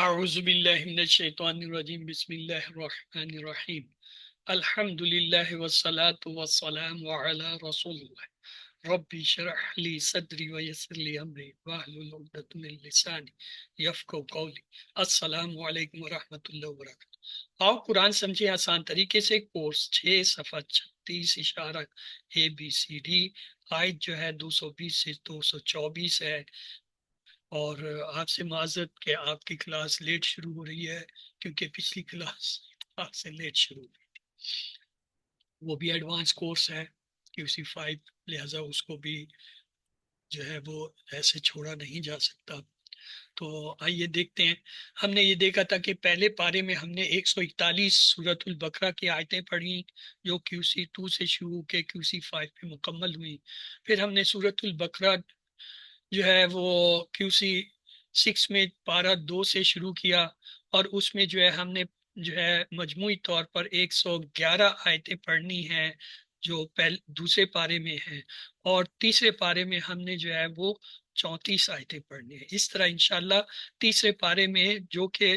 اعوذ باللہ من الشیطان الرجیم بسم اللہ الرحمن الرحیم الحمد للہ والصلاة والسلام علی رسول اللہ ربی شرح لی صدری ویسر لی امری واحلل عقدۃ من لسانی یفقهوا قولی۔ السلام علیکم ورحمۃ اللہ وبرکاتہ۔ آؤ قرآن سمجھے آسان طریقے سے، کورس 6 صفحہ 36 اشارہ ABCD، آیت جو ہے 220 سے 224 ہے۔ اور آپ سے معذرت کہ آپ کی کلاس لیٹ شروع ہو رہی ہے، کیونکہ پچھلی کلاس آپ سے لیٹ شروع ہوئی تھی۔ وہ بھی ایڈوانس کورس ہے QC5، لہٰذا اس کو بھی جو ہے وہ ایسے چھوڑا نہیں جا سکتا۔ تو آئیے دیکھتے ہیں۔ ہم نے یہ دیکھا تھا کہ پہلے پارے میں ہم نے 141 سورۃ البقرہ کی آیتیں پڑھی، جو QC2 سے شروع کے QC5 پہ مکمل ہوئی۔ پھر ہم نے سورۃ البقرہ جو ہے وہ QC6 میں پارہ 2 سے شروع کیا، اور اس میں جو ہے ہم نے جو ہے مجموعی طور پر 111 آیتیں پڑھنی ہیں جو دوسرے پارے میں ہیں، اور تیسرے پارے میں ہم نے جو ہے وہ 34 آیتیں پڑھنی ہیں۔ اس طرح انشاءاللہ تیسرے پارے میں جو کہ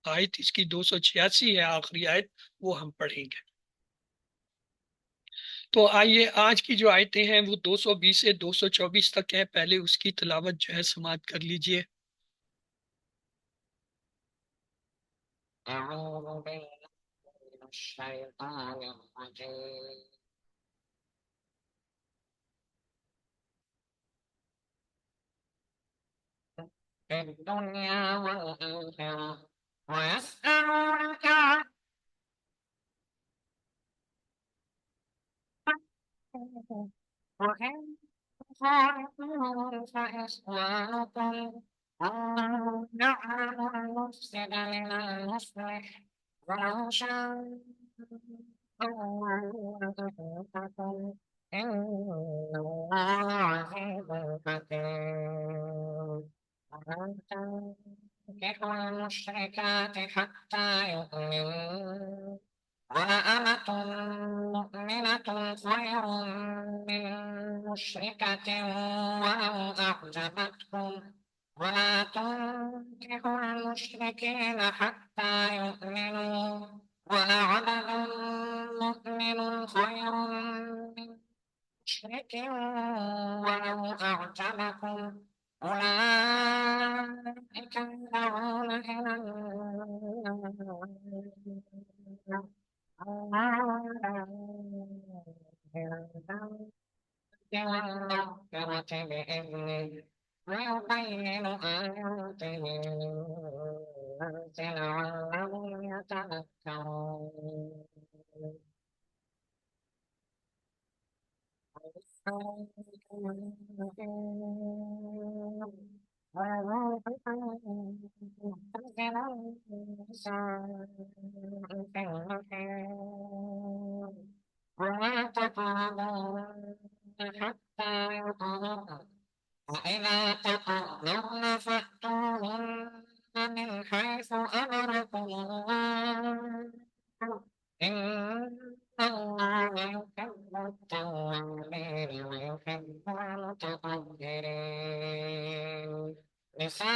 آیت اس کی 286 ہے، آخری آیت، وہ ہم پڑھیں گے۔ تو آئیے آج کی جو آیتیں ہیں وہ 220 سے 224 تک ہیں، پہلے اس کی تلاوت جو ہے سماعت کر لیجئے۔ أعوذ بالله من الشيطان الرجيم في الدنيا والآخرة ويسألونك عن وإن خالقهم فإخوانكم والله يعلم المفسد من المصلح ولو شاء الله لأطاعتكم إن الله عزيز حكيم ولا تنكحوا المشركات حتى يؤمنوا ولأمة مؤمنة خير من مشركة ولو أعجبتكم ولا تنكحوا المشركين حتى يؤمنوا ولعبد مؤمن خير من مشرك ولو أعجبكم أولئك يدعون إلى والمغفرة بإذنه ويبين آياته للناس لعلهم يتذكرون ولا تقربون حتى يطهرن وإذا تطهرن فأتوهن من حيث أمركم الله إن الله يحب التوابين ويحب المتطهرين نساؤكم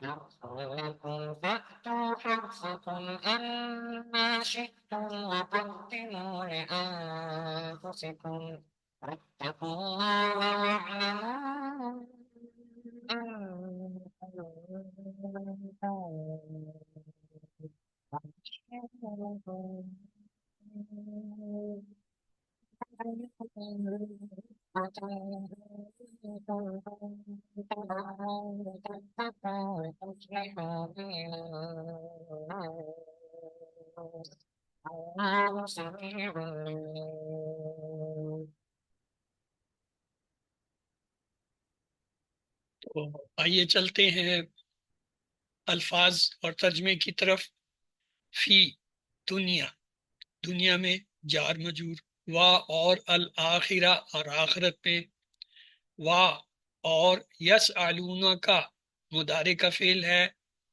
حرث لكم فأتوا حرثكم أنا شئتم وقدموا لأنفسكم واتقوا الله واعلموا الله سميع عليم تو آئیے چلتے ہیں الفاظ اور ترجمے کی طرف۔ فی دنیا، دنیا میں جار مجرور، وا اور الآخرہ اور آخرت میں، وا اور یسألون کا مضارع کا فعل ہے،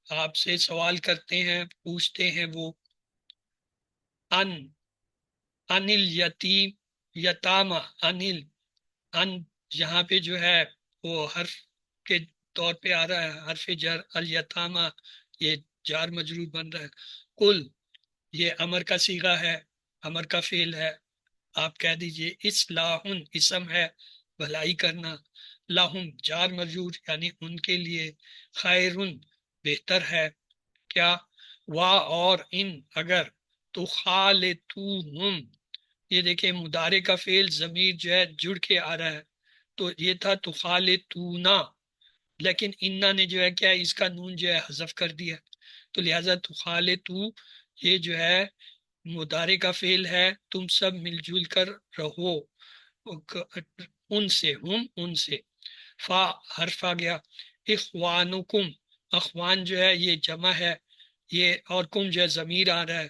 آپ سے سوال کرتے ہیں، پوچھتے ہیں وہ۔ ان الیتیم، یتامہ، ان یہاں پہ جو ہے وہ حرف کے طور پہ آ رہا ہے حرف جر، الیتامہ یہ جار مجرور بن رہا ہے، کل یہ امر کا صیغہ ہے، امر کا فعل ہے، آپ کہہ دیجئے اصلاحن اسم ہے بھلائی کرنا، لہم جار مجرور یعنی ان کے لیے، خیرن بہتر ہے کیا، وا اور ان اگر، تو خالتوہم یہ دیکھیں مضارع کا فعل ضمیر جو ہے جڑ کے آ رہا ہے، تو یہ تھا تو خالتونا، لیکن انا نے جو ہے کیا اس کا نون جو ہے حذف کر دیا، تو لہذا تو خالتو یہ جو ہے مضارع کا فعل ہے، تم سب مل جل کر رہو ان سے، ہم ان سے، فا حرف آ گیا، اخوانکم اخوان جو ہے یہ جمع ہے، یہ اور کم جو ہے ضمیر آ رہا ہے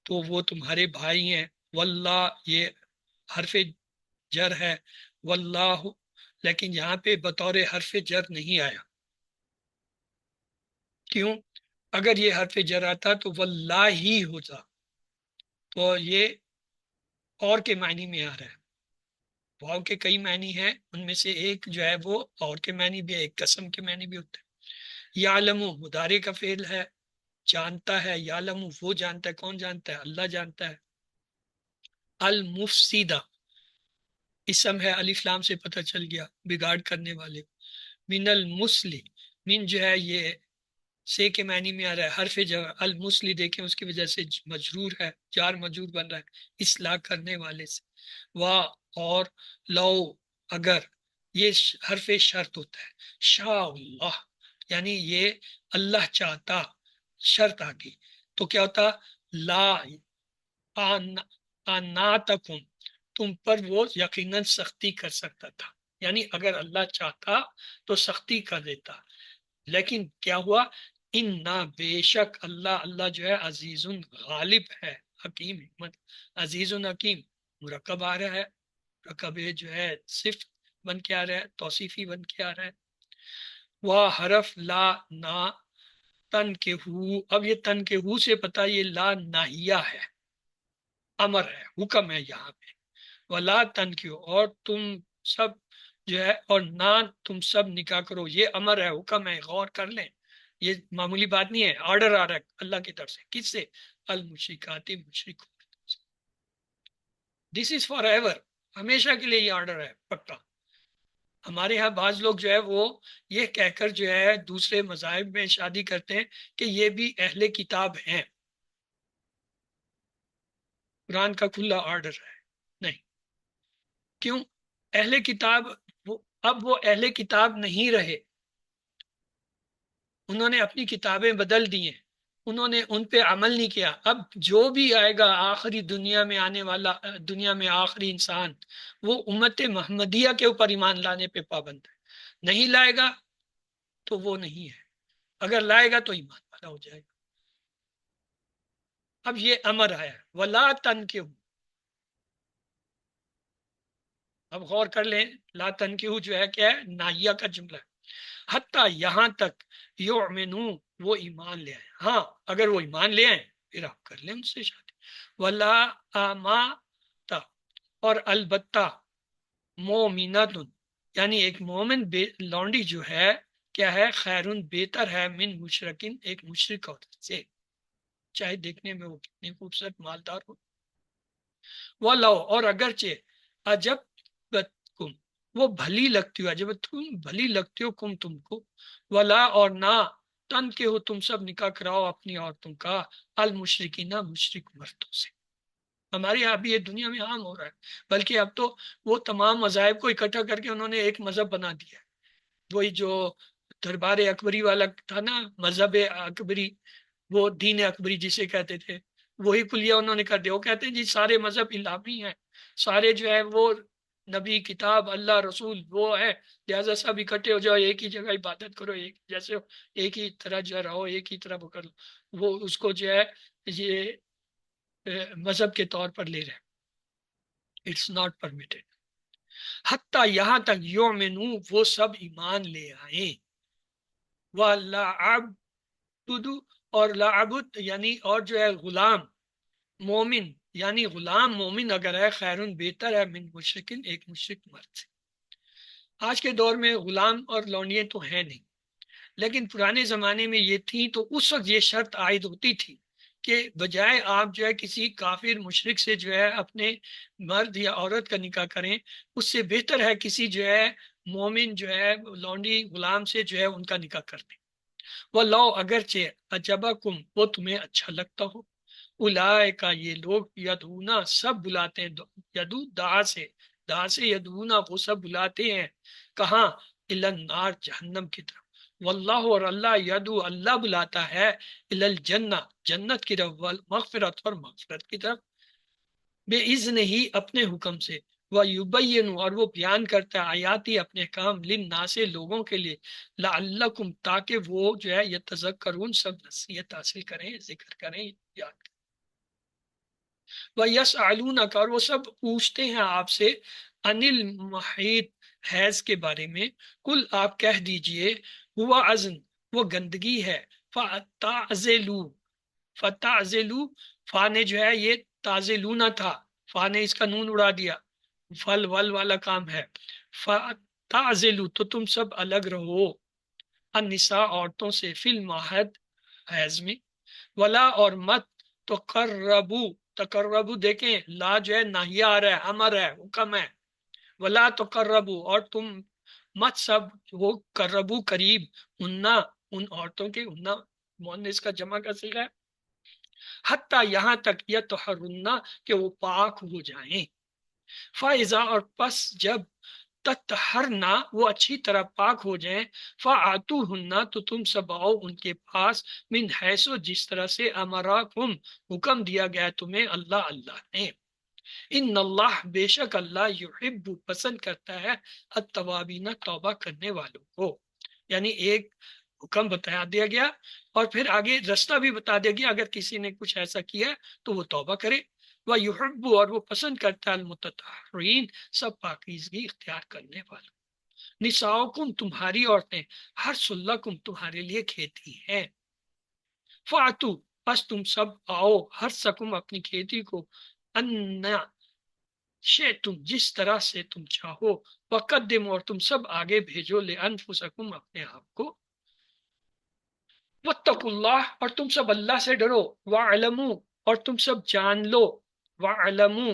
تو وہ تمہارے بھائی ہیں، واللہ یہ حرف جر ہے، واللہ لیکن یہاں پہ بطور حرف جر نہیں آیا، کیوں؟ اگر یہ حرف جر آتا تو واللہ ہی ہوتا، تو یہ اور کے معنی میں آ رہا ہے، واو کے کئی معنی ہیں، ان میں سے ایک جو ہے وہ اور کے معنی بھی ہے، ایک قسم کے معنی بھی ہوتے ہیں۔ یعلم مضارع کا فعل ہے، جانتا ہے، یعلم وہ جانتا ہے، کون جانتا ہے؟ اللہ جانتا ہے۔ المفسدہ اسم ہے، الف لام سے پتہ چل گیا بگاڑ کرنے والے، من المسلی من جو ہے یہ سے کے معنی میں آ رہا ہے، حرف جر المسلی دیکھیں اس کی وجہ سے مجرور ہے، جار مجرور بن رہا ہے اصلاح کرنے والے سے، وا اور لو اگر یہ حرف شرط ہوتا ہے، شاء اللہ یعنی یہ اللہ چاہتا، شرط آ گئی تو کیا ہوتا، لا آناتکم تم پر وہ یقیناً سختی کر سکتا تھا، یعنی اگر اللہ چاہتا تو سختی کر دیتا، لیکن کیا ہوا، نہ بے شک اللہ، اللہ جو ہے عزیز غالب ہے، حکیم حکمت، عزیز حکیم مرکب آ رہا ہے، مرکب جو ہے صفت بن کے آ رہا ہے، توصیفی بن کے آ رہا ہے، وہ حرف لا نا تن کے ہو، اب یہ تن کے ہو سے پتا یہ لا ناہیہ ہے، امر ہے، حکم ہے یہاں پہ، ولا تن کیوں اور تم سب جو ہے، اور نہ تم سب نکاح کرو، یہ امر ہے، حکم ہے، غور کر لیں، یہ معمولی بات نہیں ہے، آرڈر آ رہا ہے اللہ کی طرف سے، کس سے؟ المشرکات مشرک، دس از فار ایور، ہمیشہ کے لیے یہ آرڈر ہے پکا۔ ہمارے ہاں بعض لوگ جو ہے وہ یہ کہہ کر جو ہے دوسرے مذاہب میں شادی کرتے ہیں کہ یہ بھی اہل کتاب ہیں، قرآن کا کھلا آرڈر ہے، نہیں، کیوں؟ اہل کتاب اب وہ اہل کتاب نہیں رہے، انہوں نے اپنی کتابیں بدل دی ہیں، انہوں نے ان پہ عمل نہیں کیا، اب جو بھی آئے گا آخری دنیا میں آنے والا، دنیا میں آخری انسان، وہ امت محمدیہ کے اوپر ایمان لانے پہ پابند ہے، نہیں لائے گا تو وہ نہیں ہے، اگر لائے گا تو ایمان والا ہو جائے گا۔ اب یہ امر آیا ہے ولا تنکحوا، اب غور کر لیں، لا تنکحوا جو ہے کیا ہے، ناہیہ کا جملہ ہے، حتیٰ یہاں تک یؤمنو وہ ایمان لے آئے، ہاں اگر وہ ایمان لے آئیں پھر آپ کر لیں ان سے شادی، ولا آمات اور البتہ مومنات یعنی ایک مومن لونڈی جو ہے کیا ہے، خیرون بہتر ہے، من مشرکن ایک مشرک عورت سے، چاہے دیکھنے میں وہ کتنی خوبصورت مالدار ہو، وہ لو اور اگرچہ عجب کم وہ بھلی لگتی ہو، جب تم بھلی لگتی ہو کم تم کو، ولا اور نہ تن کے ہو تم سب نکاح کراؤ اپنی عورتوں کا، المشرکین مشرک مردوں سے، ہمارے یہاں بھی یہ دنیا میں عام ہو رہا ہے، بلکہ اب تو وہ تمام مذاہب کو اکٹھا کر کے انہوں نے ایک مذہب بنا دیا ہے، وہی جو دربار اکبری والا تھا نا، مذہب اکبری، وہ دین اکبری جسے کہتے تھے، وہی کلیہ انہوں نے کر دیا، وہ کہتے ہیں جی سارے مذہب الہامی ہیں، سارے جو ہے وہ نبی کتاب اللہ رسول وہ ہے، لہٰذا سب اکٹھے ہو جاؤ، ایک ہی جگہ عبادت کرو، ایک جیسے ایک ہی طرح جو رہو، ایک ہی طرح وہ کر لو، وہ اس کو جو ہے یہ مذہب کے طور پر لے رہے ہیں، اٹس ناٹ پرمیٹڈ، حتیٰ یہاں تک یؤمنو وہ سب ایمان لے آئیں، وَلَعَبْدُ اور لعبد یعنی اور جو ہے غلام، مومن یعنی غلام مومن اگر ہے، خیرون بہتر ہے، من مشرکن ایک مشرک مرد سے، آج کے دور میں غلام اور لونڈیاں تو ہیں نہیں، لیکن پرانے زمانے میں یہ تھی، تو اس وقت یہ شرط عائد ہوتی تھی کہ بجائے آپ جو ہے کسی کافر مشرک سے جو ہے اپنے مرد یا عورت کا نکاح کریں، اس سے بہتر ہے کسی جو ہے مومن جو ہے لونڈی غلام سے جو ہے ان کا نکاح کر دیں۔ وہ لو اگرچہ اجبا کم، وہ تمہیں اچھا لگتا ہو، اولائے کا یہ لوگ یدونا سب بلاتے ہیں، یدو دعا سے یدونا وہ سب بلاتے ہیں کہاں؟ النار جہنم کی طرف، واللہ اور اللہ یدو اللہ بلاتا ہے الجنہ جنت کی طرف، والمغفرت اور مغفرت کی طرف، بے اذن ہی اپنے حکم سے، وَيُبَيِّنُ اور وہ بیان کرتا ہے آیاتی اپنے کام للناس لوگوں کے لیے، لعلکم تاکہ وہ جو ہے یتذکرون سب نصیحت حاصل کریں، ذکر کریں، یاد کریں۔ وَيَسْأَلُونَكَ اور وہ سب پوچھتے ہیں آپ سے عن المحیط حیض کے بارے میں، کل آپ کہہ دیجئے ہوا ازن وہ گندگی ہے، فَتَعْزِلُوا فتعزلو، فا نے جو ہے یہ تازلونا تھا، فا نے اس کا نون اڑا دیا، فل ول والا کام ہے، فتعزلو تو تم سب الگ رہو، النساء عورتوں سے، فی المہد حیض میں، ولا اور مت تقربو، تقربو دیکھیں لا جو ہے ناہیہ آ رہا ہے، امر ہے، حکم ہے، ولا تقربو اور تم مت سب وہ قربو قریب، اننا ان عورتوں کے، اننا مؤنث کا جمع کا صیغہ ہے، حتیٰ یہاں تک یطہرن کہ وہ پاک ہو جائیں، فائزہ اور پس جب تطہرنا وہ اچھی طرح پاک ہو جائیں، فآتوہن تو تم سب آؤ ان کے پاس، من حیثو جس طرح سے امراکم حکم دیا گیا تمہیں اللہ نے، ان اللہ بے شک اللہ یحب پسند کرتا ہے التوابین توبہ کرنے والوں کو، یعنی ایک حکم بتا دیا گیا اور پھر آگے رستہ بھی بتا دیا گیا، اگر کسی نے کچھ ایسا کیا تو وہ توبہ کرے، وہ یحب اور وہ پسند کرتا ہے المتطہرین سب پاکیزگی اختیار کرنے والوں، نساؤکم تمہاری عورتیں، حرث لکم تمہارے لیے کھیتی ہے، فاتو پس تم سب آؤ حرثکم اپنی کھیتی کو، انا شے تم جس طرح سے تم چاہو، وقدم اور تم سب آگے بھیجو لانفسکم اپنے آپ کو، واتقوا اللہ اور تم سب اللہ سے ڈرو، وَاعْلَمُوا اور تم سب جان لو، وَاعْلَمُوا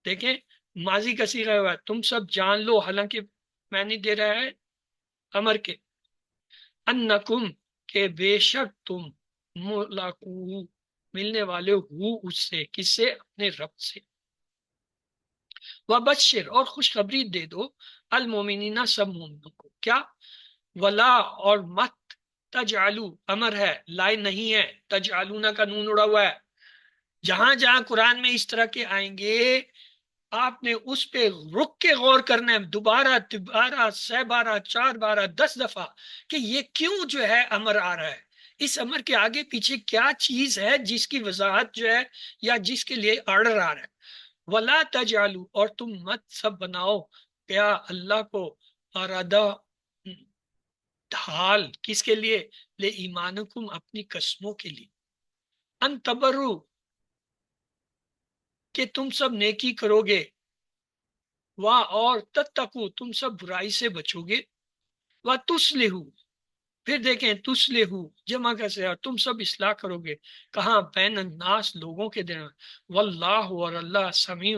دیکھیں ماضی کا صیغہ ہوا ہے، تم سب جان لو، حالانکہ میں نہیں دے رہا ہے امر کے، انکم کہ بے شک تم ملاقو ملنے والے ہو اس سے، کس سے؟ اپنے رب سے، وبشر اور خوشخبری دے دو المومنین سب مومنوں کو، کیا؟ ولا اور مت تجعلو امر ہے، لائے نہیں ہے، تجعلونا کا نون اڑا ہوا ہے، جہاں جہاں قرآن میں اس طرح کے آئیں گے آپ نے اس پہ رک کے غور کرنا ہے، دوبارہ تبارہ سہ بارہ 4 بارہ 10 دفعہ، کہ یہ کیوں جو ہے امر آ رہا ہے، اس امر کے آگے پیچھے کیا چیز ہے جس کی وضاحت جو ہے یا جس کے لیے آرڈر آ رہا ہے، ولا تجعلوا اور تم مت سب بناؤ کیا اللہ کو ارادہ ڈھال، کس کے لیے؟ لے ایمانکم اپنی قسموں کے لیے، ان تبرو کہ تم سب نیکی کرو گے، واہ اور تتقو تم سب برائی سے بچو گے، واہ تسلحو پھر دیکھیں تسلحو جمع کیسے، اور تم سب اصلاح کرو گے، کہاں؟ بین الناس لوگوں کے درمیان، واللہ اور اللہ سمیع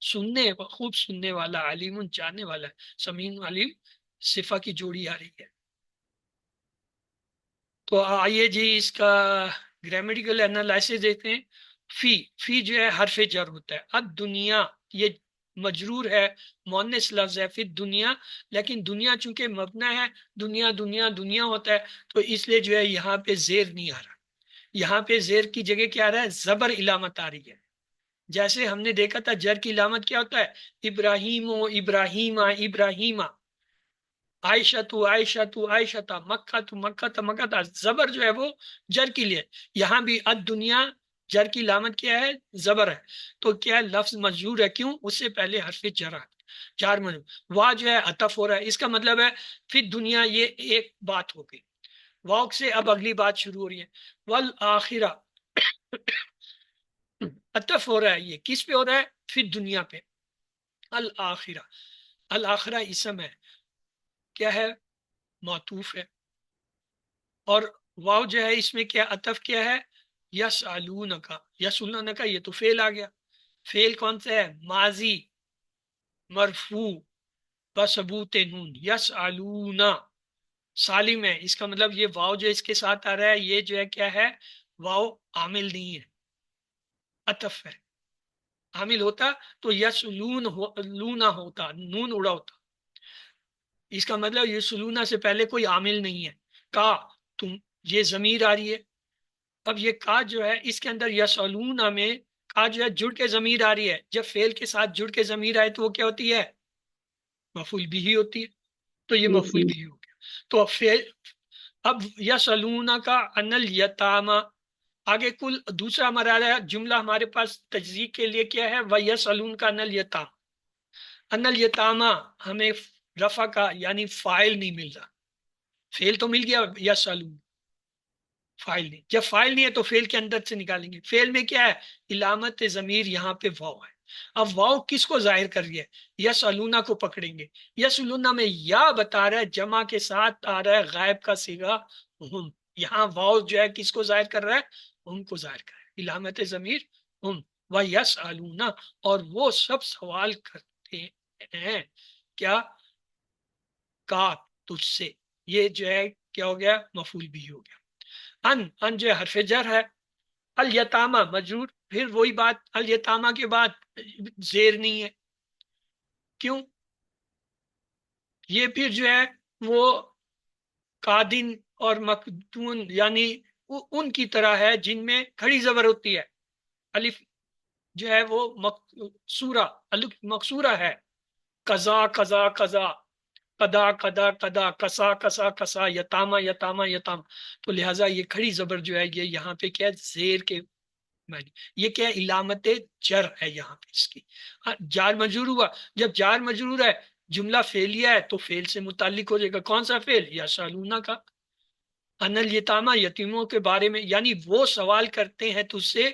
سننے خوب سننے والا، علیم جاننے والا ہے، سمیع علیم صفہ کی جوڑی آ رہی ہے۔ تو آئیے جی اس کا گرامیٹیکل انالائسس دیکھتے ہیں، فی جو ہے حرف جر ہوتا ہے، اد دنیا یہ مجرور ہے، مؤنث لفظ ہے، فی دنیا، لیکن دنیا چونکہ مبنا ہے، دنیا دنیا دنیا ہوتا ہے، تو اس لیے جو ہے یہاں پہ زیر نہیں آ رہا، یہاں پہ زیر کی جگہ کیا آ رہا ہے؟ زبر علامت آ رہی ہے، جیسے ہم نے دیکھا تھا جر کی علامت کیا ہوتا ہے؟ ابراہیم و ابراہیمہ ابراہیمہ، عائشہ تو عائشہ تو عائشہ تھا، مکہ تو مکہ تھا مکہ تھا، زبر جو ہے وہ جر کے لیے، یہاں بھی اد دنیا جر کی علامت کیا ہے؟ زبر ہے، تو کیا ہے؟ لفظ مجرور ہے، کیوں؟ اس سے پہلے حرف جر چار من واہ جو ہے عطف ہو رہا ہے، اس کا مطلب ہے پھر دنیا یہ ایک بات ہو گئی، واؤ سے اب اگلی بات شروع ہو رہی ہے، والآخرہ عطف ہو رہا ہے، یہ کس پہ ہو رہا ہے؟ پھر دنیا پہ، الآخرہ، الآخرہ اسم ہے، کیا ہے؟ معطوف ہے. اور واو جو ہے اس میں کیا عطف کیا ہے؟ یسالونکا. یسالونکا یہ تو فعل آ گیا. فعل کون سا ہے؟ ماضی مرفوع بثبوت نون. یسالونا سالم ہے. اس کا مطلب یہ واو جو اس کے ساتھ آ رہا ہے یہ جو ہے کیا ہے؟ واو عامل نہیں ہے، عطف ہے. عامل ہوتا تو لونا ہوتا، نون اڑا ہوتا. اس کا مطلب یہ سلونا سے پہلے کوئی عامل نہیں ہے. کا تم، یہ ضمیر آ رہی ہے. اب یہ کا جو ہے اس کے اندر یسلونا میں کا جو ہے جڑ کے ضمیر آ رہی ہے. جب فعل کے ساتھ جڑ کے ضمیر آئے تو وہ کیا ہوتی ہے؟ مفعول بھی ہوتی ہے. تو یہ مفعول بھی ہو گیا. تو اب یسلونا کا انل یتاما. آگے کل دوسرا ہمارا جملہ ہمارے پاس تجزیہ کے لیے کیا ہے؟ وہ یسلون کا انل یتام. انل یتاما ہمیں رفع کا یعنی فاعل نہیں مل رہا. فعل تو مل گیا یسلون، فائل نہیں. جب فائل نہیں ہے تو فعل کے اندر سے نکالیں گے. فعل میں کیا ہے؟ علامت ضمیر یہاں پہ واو ہے. اب واو کس کو ظاہر کر رہی ہے؟ یسالونا کو پکڑیں گے. یسالونا میں یا بتا رہا ہے جمع کے ساتھ آ رہا ہے غائب کا صیغہ ہم. یہاں واو جو ہے کس کو ظاہر کر رہا ہے؟ ہم کو ظاہر کر رہا ہے. علامت ضمیر ہم و یسالونا. اور وہ سب سوال کرتے ہیں کیا؟ کا تجھ سے. یہ جو ہے کیا ہو گیا؟ مفعول بھی ہو گیا. ان جو حرف جر ہے. الیتامہ مجرور. پھر وہی بات، الیتامہ کے بعد زیر نہیں ہے. کیوں؟ یہ پھر جو ہے وہ قادن اور مقدون یعنی ان کی طرح ہے جن میں کھڑی زبر ہوتی ہے. الف جو ہے وہ مقصورہ، الف مقصورہ ہے. قضا قضا قضا، قدا قدا قدا، کسا کسا کسا، یتامہ یتامہ یتام. تو لہٰذا یہ کھڑی زبر جو ہے یہ یہاں پہ کیا ہے؟ زیر کے معنی. یہ کیا ہے؟ علامت جر ہے یہاں پہ اس کی. جار مجرور ہوا. جب جار مجرور ہے جملہ فعلیہ ہے تو فعل سے متعلق ہو جائے گا. کون سا فعل؟ یسالونا کا. ان الیتامہ یتیموں کے بارے میں، یعنی وہ سوال کرتے ہیں تجھ سے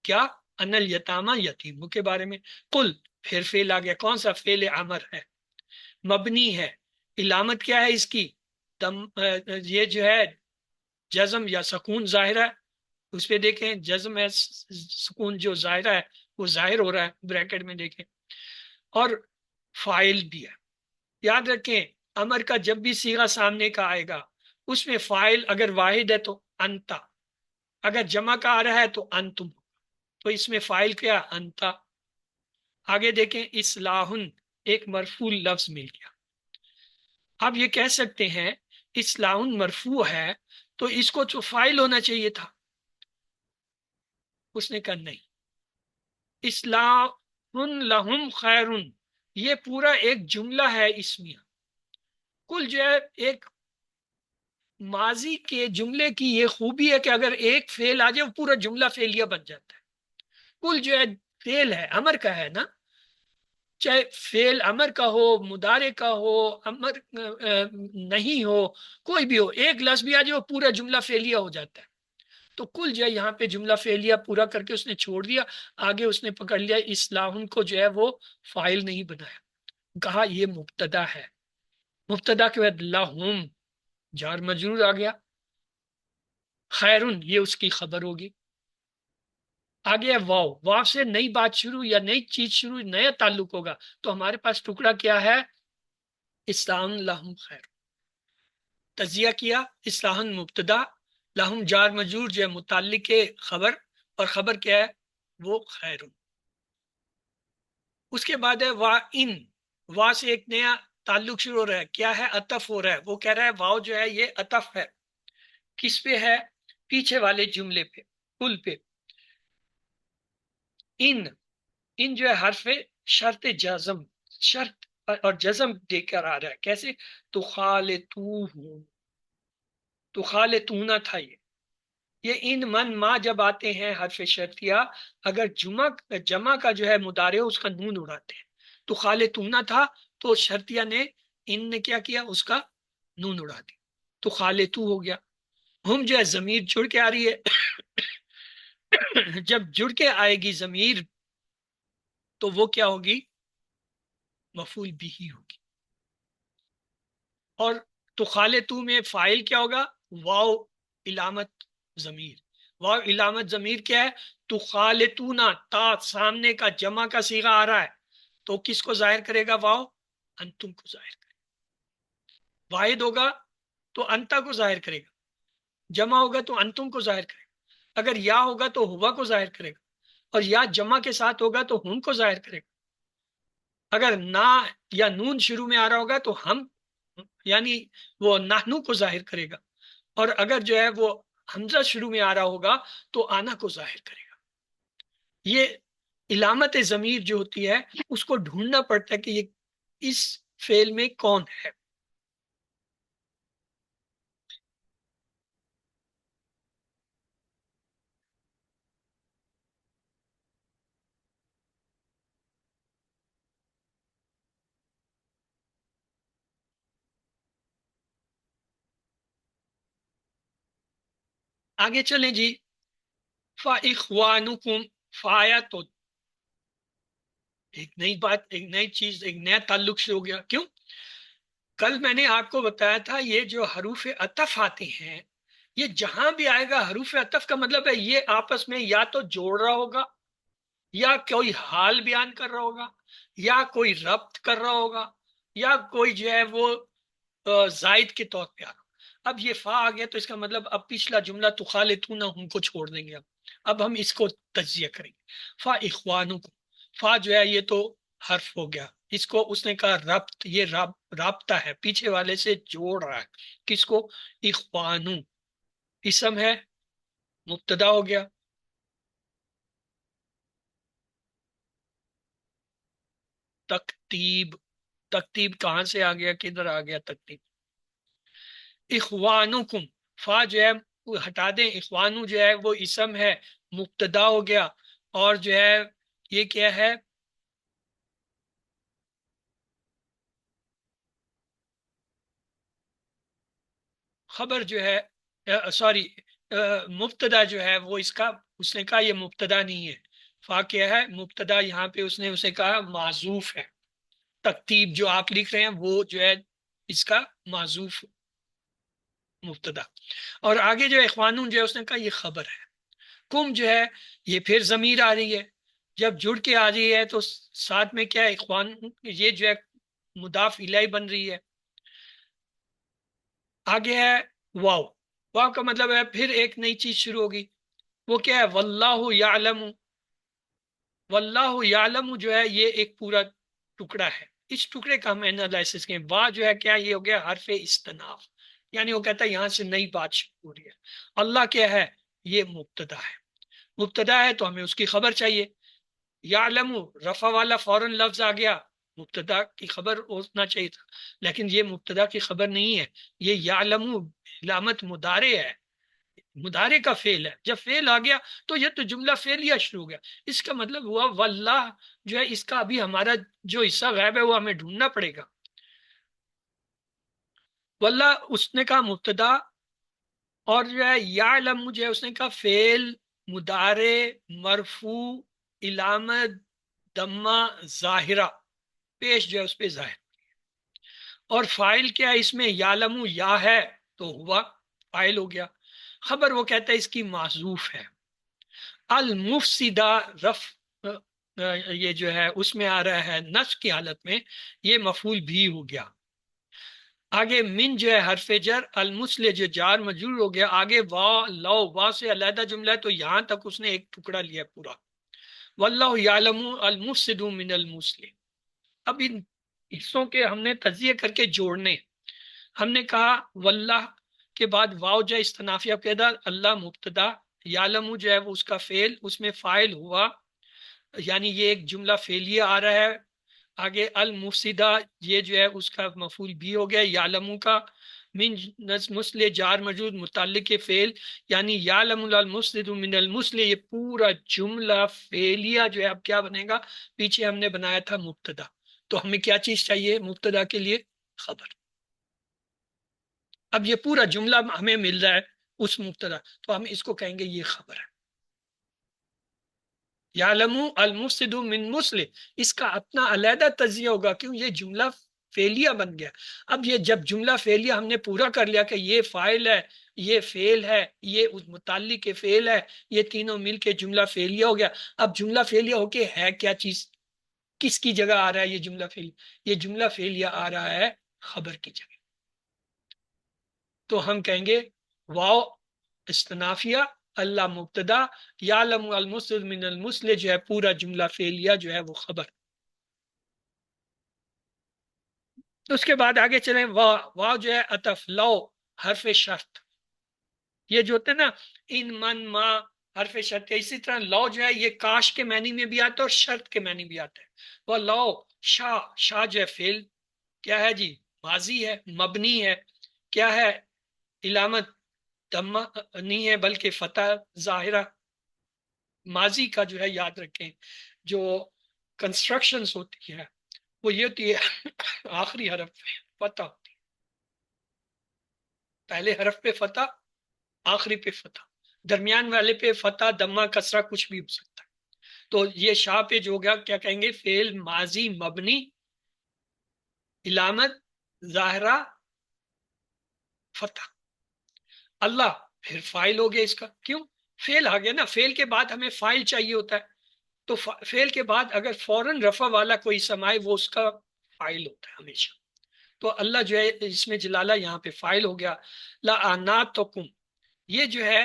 کیا؟ ان الیتامہ یتیموں کے بارے میں. قل پھر فعل آ گیا. کون سا؟ فعل امر ہے، مبنی ہے. علامت کیا ہے اس کی؟ یہ جو ہے جزم یا سکون ظاہرہ ہے. اس پہ دیکھیں جزم ہے، سکون جو ظاہرہ ہے وہ ظاہر ہو رہا ہے بریکٹ میں دیکھیں. اور فائل بھی ہے. یاد رکھیں امر کا جب بھی صیغہ سامنے کا آئے گا اس میں فائل اگر واحد ہے تو انتا، اگر جمع کا آ رہا ہے تو انتم. تو اس میں فائل کیا؟ انتا. آگے دیکھیں اصلاحن ایک مرفوع لفظ مل گیا. اب یہ کہہ سکتے ہیں اصلاحن مرفوع ہے تو اس کو تو فائل ہونا چاہیے تھا. اس نے کہا نہیں. اصلاح لہم خیر، یہ پورا ایک جملہ ہے اسمیہ. کل جو ہے ایک ماضی کے جملے کی یہ خوبی ہے کہ اگر ایک فعل آ جائے وہ پورا جملہ فعلیہ بن جاتا ہے. کل جو ہے فعل ہے امر کا ہے نا، چاہے فعل امر کا ہو، مضارع کا ہو، امر نہیں ہو، کوئی بھی ہو، ایک لفظ بھی آ جائے وہ پورا جملہ فعلیہ ہو جاتا ہے. تو کل جو ہے یہاں پہ جملہ فعلیہ پورا کر کے اس نے چھوڑ دیا. آگے اس نے پکڑ لیا اصلاح کو جو ہے وہ فاعل نہیں بنایا. کہا یہ مبتدا ہے. مبتدا کے بعد لہم جار مجرور آ گیا. خیرن یہ اس کی خبر ہوگی. آگے واو، واو سے نئی بات شروع یا نئی چیز شروع، نیا تعلق ہوگا. تو ہمارے پاس ٹکڑا کیا ہے؟ اصلاح لہم خیر. تجزیہ کیا اصلاح مبتدا، لہم جار مجرور جو ہے متعلق خبر، اور خبر کیا ہے؟ وہ خیر. اس کے بعد ہے وا ان. وا سے ایک نیا تعلق شروع ہو رہا ہے. کیا ہے؟ عطف ہو رہا ہے. وہ کہہ رہا ہے واو جو ہے یہ عطف ہے. کس پہ ہے؟ پیچھے والے جملے پہ، کل پہ. ان جو ہے حرف شرط جزم، شرط اور جزم دے کر آ رہا ہے. کیسے؟ تو خالتونا تھا یہ ان من ما جب آتے ہیں حرف شرطیہ، اگر جمع کا جو ہے مضارع اس کا نون اڑاتے ہیں. تو خالتونا تھا تو شرطیہ نے ان نے کیا کیا؟ اس کا نون اڑا دی تو خالتو ہو گیا. ہم جو ہے ضمیر جڑ کے آ رہی ہے. جب جڑ کے آئے گی ضمیر تو وہ کیا ہوگی؟ مفعول بھی ہوگی. اور تخالطو میں فائل کیا ہوگا؟ واو علامت ضمیر. واو علامت ضمیر کیا ہے؟ تخالطونا، تا سامنے کا جمع کا صیغہ آ رہا ہے تو کس کو ظاہر کرے گا؟ واو انتم کو ظاہر کرے گا. واحد ہوگا تو انتا کو ظاہر کرے گا، جمع ہوگا تو انتم کو ظاہر کرے گا، اگر یا ہوگا تو ہوا کو ظاہر کرے گا، اور یا جمع کے ساتھ ہوگا تو ہم کو ظاہر کرے گا. اگر نا یا نون شروع میں آ رہا ہوگا تو ہم یعنی وہ نحنو کو ظاہر کرے گا، اور اگر جو ہے وہ حمزہ شروع میں آ رہا ہوگا تو آنا کو ظاہر کرے گا. یہ علامت ضمیر جو ہوتی ہے اس کو ڈھونڈنا پڑتا ہے کہ یہ اس فعل میں کون ہے. آگے چلیں جی. فَإِخْوَانُكُمْ، فایا تو ایک نئی بات، ایک نئی چیز، ایک نیا تعلق سے ہو گیا. کیوں؟ کل میں نے آپ کو بتایا تھا یہ جو حروف عطف آتے ہیں، یہ جہاں بھی آئے گا حروف عطف کا مطلب ہے یہ آپس میں یا تو جوڑ رہا ہوگا، یا کوئی حال بیان کر رہا ہوگا، یا کوئی ربط کر رہا ہوگا، یا کوئی جو ہے وہ زائد کے طور پہ آ رہا. اب یہ فا آ گیا تو اس کا مطلب اب پچھلا جملہ تخالطون ہم کو چھوڑ دیں گے. اب ہم اس کو تجزیہ کریں گے. فا اخوانکم، فا جو ہے یہ تو حرف ہو گیا، اس کو اس نے کہا ربط، یہ رابطہ ہے، پیچھے والے سے جوڑ رہا ہے. کس کو؟ اخوانو. اسم ہے، مبتدا ہو گیا. تکتیب، تکتیب کہاں سے آ گیا؟ کدھر آ گیا تکتیب؟ اخوانکم، فا جو ہے وہ ہٹا دیں، اخوانو جو ہے وہ اسم ہے، مبتدا ہو گیا، اور جو ہے یہ کیا ہے؟ خبر جو ہے، سوری، مبتدا جو ہے وہ اس کا، اس نے کہا یہ مبتدا نہیں ہے. فا کیا ہے؟ مبتدا. یہاں پہ اسے کہا معذوف ہے. تکتیب جو آپ لکھ رہے ہیں وہ جو ہے اس کا معذوف مبتدا. اور آگے جو اخوانون جو ہے اس نے کہا یہ خبر ہے. کم جو ہے یہ پھر ضمیر آ رہی ہے، جب جڑ کے آ رہی ہے تو ساتھ میں کیا ہے؟ اخوان، یہ جو ہے مضاف الیہ بن رہی ہے. آگے ہے واو. واو کا مطلب ہے پھر ایک نئی چیز شروع ہوگی. وہ کیا ہے؟ واللہ یعلم. واللہ یعلم جو ہے یہ ایک پورا ٹکڑا ہے، اس ٹکڑے کا ہم انالائسس کریں. وا جو ہے کیا؟ یہ ہو گیا حرف استناف، یعنی وہ کہتا ہے یہاں سے نئی بات شروع ہو رہی ہے. اللہ کیا ہے؟ یہ مبتدا ہے. مبتدا ہے تو ہمیں اس کی خبر چاہیے. یعلم رفع والا فوراً لفظ آ گیا، مبتدا کی خبر ہونا چاہیے تھا، لیکن یہ مبتدا کی خبر نہیں ہے. یہ یعلم علامت مضارع ہے، مضارع کا فعل ہے. جب فعل آ گیا تو یہ تو جملہ فعلیہ شروع ہو گیا. اس کا مطلب ہوا واللہ جو ہے اس کا ابھی ہمارا جو حصہ غائب ہے وہ ہمیں ڈھونڈنا پڑے گا. واللہ اس نے کہا مبتدا، اور جو ہے یعلم جو ہے اس نے کہا فعل مضارع مرفوع علامت دمہ ظاہرہ، پیش جو ہے اس پہ ظاہر. اور فائل کیا ہے اس میں؟ یعلم یا ہے تو ہوا فائل ہو گیا. خبر وہ کہتا ہے اس کی معذوف ہے. المفسدہ رف، یہ جو ہے اس میں آ رہا ہے نصب کی حالت میں، یہ مفعول بھی ہو گیا. آگے من جو ہے حرف جر، المسل جو جار مجرور ہو گیا. آگے وا لو، وا سے علیحدہ جملہ ہے تو یہاں تک اس نے ایک ٹکڑا لیا پورا. واللہ یعلم المفسد من المسل. اب ان حصوں کے ہم نے تجزیہ کر کے جوڑنے. ہم نے کہا واللہ کے بعد واو جو استنافیہ پیدا، اللہ مبتدا، یعلم جو ہے وہ اس کا فعل، اس میں فاعل ہوا، یعنی یہ ایک جملہ فعلیہ آ رہا ہے. آگے المفسدہ یہ جو ہے اس کا مفعول بھی ہو گیا یعلم کا. من مسل جار مجرور متعلق فعل، یعنی یعلم المفسد من المسل، یہ پورا جملہ فعلیہ جو ہے اب کیا بنے گا؟ پیچھے ہم نے بنایا تھا مبتدا، تو ہمیں کیا چیز چاہیے مبتدا کے لیے؟ خبر. اب یہ پورا جملہ ہمیں مل رہا ہے اس مبتدا، تو ہم اس کو کہیں گے یہ خبر ہے. یعلم المفسد من مسلم، اس کا اپنا علیحدہ تجزیہ ہوگا، کیوں؟ یہ جملہ فعلیہ بن گیا۔ اب یہ جب جملہ فعلیہ ہم نے پورا کر لیا کہ یہ فاعل ہے، یہ فعل ہے، یہ اس متعلق کے فعل ہے، یہ تینوں مل کے جملہ فعلیہ ہو گیا۔ اب جملہ فعلیہ ہو کے ہے کیا چیز، کس کی جگہ آ رہا ہے یہ جملہ فعلیہ؟ یہ جملہ فعلیہ آ رہا ہے خبر کی جگہ۔ تو ہم کہیں گے واو استنافیہ، اللہ مبتدا، یعلم المسل من المسل جو ہے پورا جملہ فعلیہ جو ہے وہ خبر۔ اس کے بعد آگے چلیں، واو جو ہے عطف، لو حرف شرط، یہ جو ہوتے ہیں نا ان من ما حرف شرط ہے، اسی طرح لو جو ہے یہ کاش کے معنی میں بھی آتا ہے اور شرط کے معنی بھی آتا ہے۔ وہ لو شاہ، شاہ جو ہے فعل کیا ہے جی، ماضی ہے، مبنی ہے، کیا ہے علامت دمہ نہیں ہے بلکہ فتح ظاہرہ۔ ماضی کا جو ہے یاد رکھیں جو کنسٹرکشنز ہوتی ہے وہ یہ ہوتی ہے آخری حرف پہ فتح ہوتی ہے، پہلے حرف پہ فتح، آخری پہ فتح، درمیان والے پہ فتح دمہ کسرہ کچھ بھی ہو سکتا ہے۔ تو یہ شاہ پہ جو ہوگا کیا کہیں گے، فعل ماضی مبنی علامت ظاہرہ فتح۔ اللہ پھر فائل ہو گیا اس کا، کیوں فعل آ گیا نا، فعل کے بعد ہمیں فائل چاہیے ہوتا ہے، تو فعل کے بعد اگر فوراً رفع والا کوئی اسم آئے وہ اس کا فائل ہوتا ہے ہمیشہ۔ تو اللہ جو ہے اس میں جلالہ یہاں پہ فائل ہو گیا۔ لا آناتکم، یہ جو ہے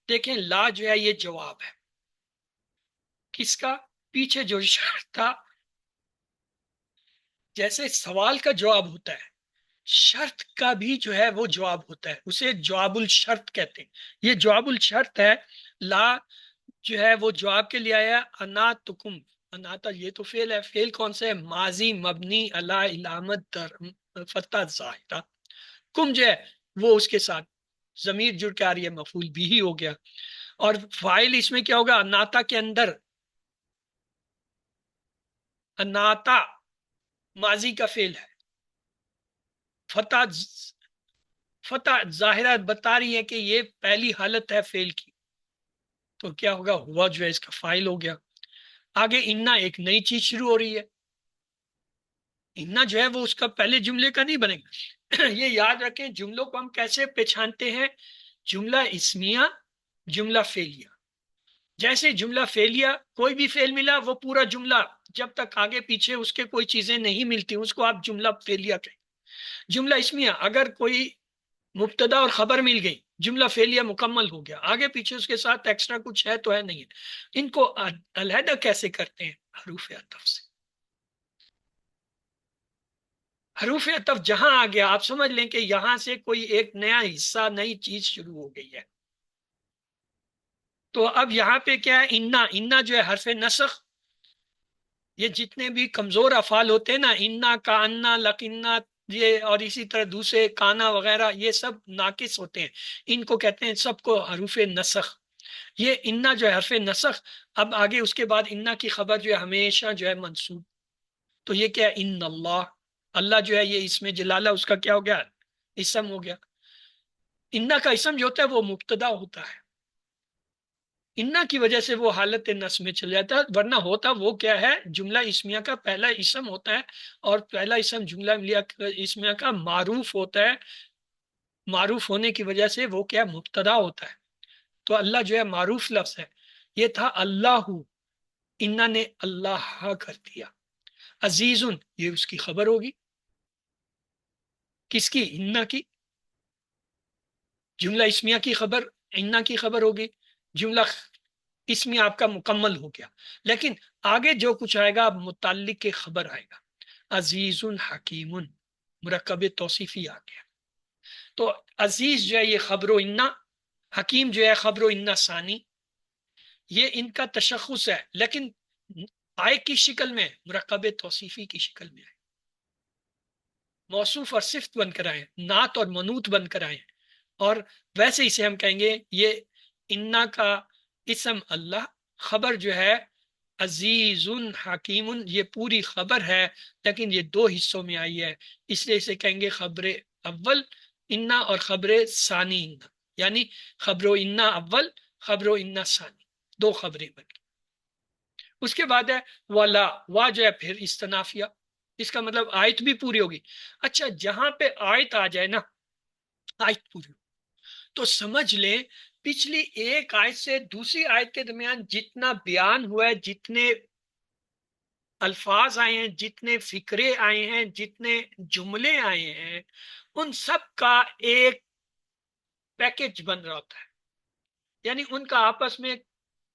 دیکھیں لا جو ہے یہ جواب ہے کس کا، پیچھے جو شرط تھا، جیسے سوال کا جواب ہوتا ہے شرط کا بھی جو ہے وہ جواب ہوتا ہے، اسے جواب الشرط کہتے ہیں۔ یہ جواب الشرط ہے، لا جو ہے وہ جواب کے لیے آیا، اناتکم، اناتا یہ تو فعل ہے، فعل کون سے ہے، ماضی مبنی علی علامت فتح ظاہرہ، کم جو ہے وہ اس کے ساتھ ضمیر جڑ کے آ رہی ہے، مفعول بھی ہی ہو گیا، اور فاعل اس میں کیا ہوگا، اناتا کے اندر، اناتا ماضی کا فعل ہے، فتح، فتح ظاہرہ بتا رہی ہے کہ یہ پہلی حالت ہے فعل کی، تو کیا ہوگا، ہوا جو ہے اس کا فاعل ہو گیا۔ آگے انا ایک نئی چیز شروع ہو رہی ہے، انا جو ہے وہ اس کا پہلے جملے کا نہیں بنے گا یہ یاد رکھیں جملوں کو ہم کیسے پہچانتے ہیں، جملہ اسمیہ، جملہ فعلیہ۔ جیسے جملہ فعلیہ کوئی بھی فعل ملا وہ پورا جملہ جب تک آگے پیچھے اس کے کوئی چیزیں نہیں ملتی اس کو آپ جملہ فعلیہ کہیں۔ جملہ اسمیہ اگر کوئی مبتدا اور خبر مل گئی جملہ فعلیہ مکمل ہو گیا، آگے پیچھے اس کے ساتھ ایکسٹرا کچھ ہے تو ہے نہیں ہے۔ ان کو علیحدہ کیسے کرتے ہیں، حروف عطف سے۔ حروف عطف جہاں آ گیا آپ سمجھ لیں کہ یہاں سے کوئی ایک نیا حصہ نئی چیز شروع ہو گئی ہے۔ تو اب یہاں پہ کیا ہے، انا، انا جو ہے حرف نسخ، یہ جتنے بھی کمزور افعال ہوتے ہیں نا، انا کا انا لکنا یہ اور اسی طرح دوسرے کانا وغیرہ یہ سب ناقص ہوتے ہیں، ان کو کہتے ہیں سب کو حروف نسخ۔ یہ انا جو ہے حرف نسخ، اب آگے اس کے بعد انا کی خبر جو ہے ہمیشہ جو ہے منصوب، تو یہ کیا ہے، ان اللہ، اللہ جو ہے یہ اسم جلالہ اس کا کیا ہو گیا، اسم ہو گیا۔ انا کا اسم جو ہوتا ہے وہ مبتدا ہوتا ہے، انا کی وجہ سے وہ حالت نصب میں چل جاتا ہے، ورنہ ہوتا وہ کیا ہے، جملہ اسمیہ کا پہلا اسم ہوتا ہے، اور پہلا اسم جملہ اسمیہ کا معروف ہوتا ہے، معروف ہونے کی وجہ سے وہ کیا مبتدا ہوتا ہے۔ تو اللہ جو ہے معروف لفظ ہے، یہ تھا اللہ، انا نے اللہ کر دیا، عزیز یہ اس کی خبر ہوگی، کس کی، انا کی، جملہ اسمیہ کی خبر انا کی خبر ہوگی، جملہ اسمیہ آپ کا مکمل ہو گیا، لیکن آگے جو کچھ آئے گا اب متعلق کے خبر آئے گا، عزیز حکیم، مرکب توصیفی آ گیا۔ تو عزیز جو ہے یہ خبر و انا، حکیم جو ہے خبر و انا ثانی، یہ ان کا تشخص ہے، لیکن آئے کی شکل میں، مرکب توصیفی کی شکل میں آئے، موصوف اور صفت بن کر آئے، نعت اور منوط بن کر آئے، اور ویسے اسے ہم کہیں گے یہ انا کا اسم اللہ، خبر جو ہے عزیز حکیم، یہ پوری خبر ہے لیکن یہ دو حصوں میں آئی ہے، اس لیے اسے کہیں گے خبر اول انا اور خبر ثانی انا، یعنی خبر و انا اول، خبر و انا ثانی، دو خبریں بن گئی۔ اس کے بعد ہے ولا، وا جو ہے پھر استنافیہ، اس کا مطلب آیت بھی پوری ہوگی. اچھا جہاں پہ آیت آ جائے نا، آیت پوری ہو، تو سمجھ لیں پچھلی ایک آیت سے دوسری آیت کے درمیان جتنا بیان ہوا ہے، جتنے الفاظ آئے ہیں، جتنے فکرے آئے ہیں، جتنے جملے آئے ہیں، ان سب کا ایک پیکج بن رہا ہوتا ہے. یعنی ان کا آپس میں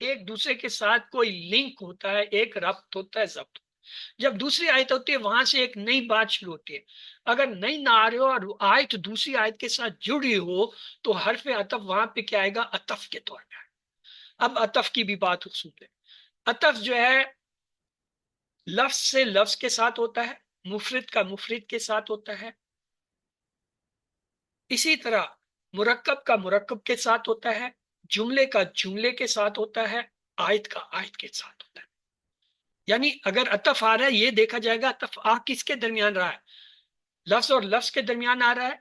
ایک دوسرے کے ساتھ کوئی لنک ہوتا ہے، ایک ربط ہوتا ہے، ضبط. جب دوسری آیت ہوتی ہے وہاں سے ایک نئی بات شروع ہوتی ہے. اگر نئی نہ آ رہی ہو اور آیت دوسری آیت کے ساتھ جڑی ہو تو حرف عطف وہاں پہ کیا آئے گا؟ عطف کے طور پہ. اب عطف کی بھی بات سن لیں. عطف جو ہے لفظ سے لفظ کے ساتھ ہوتا ہے، مفرد کا مفرد کے ساتھ ہوتا ہے، اسی طرح مرکب کا مرکب کے ساتھ ہوتا ہے، جملے کا جملے کے ساتھ ہوتا ہے، آیت کا آیت کے ساتھ ہوتا ہے. یعنی اگر عطف آ رہا ہے یہ دیکھا جائے گا عطف آ کس کے درمیان رہا ہے؟ لفظ اور لفظ کے درمیان آ رہا ہے،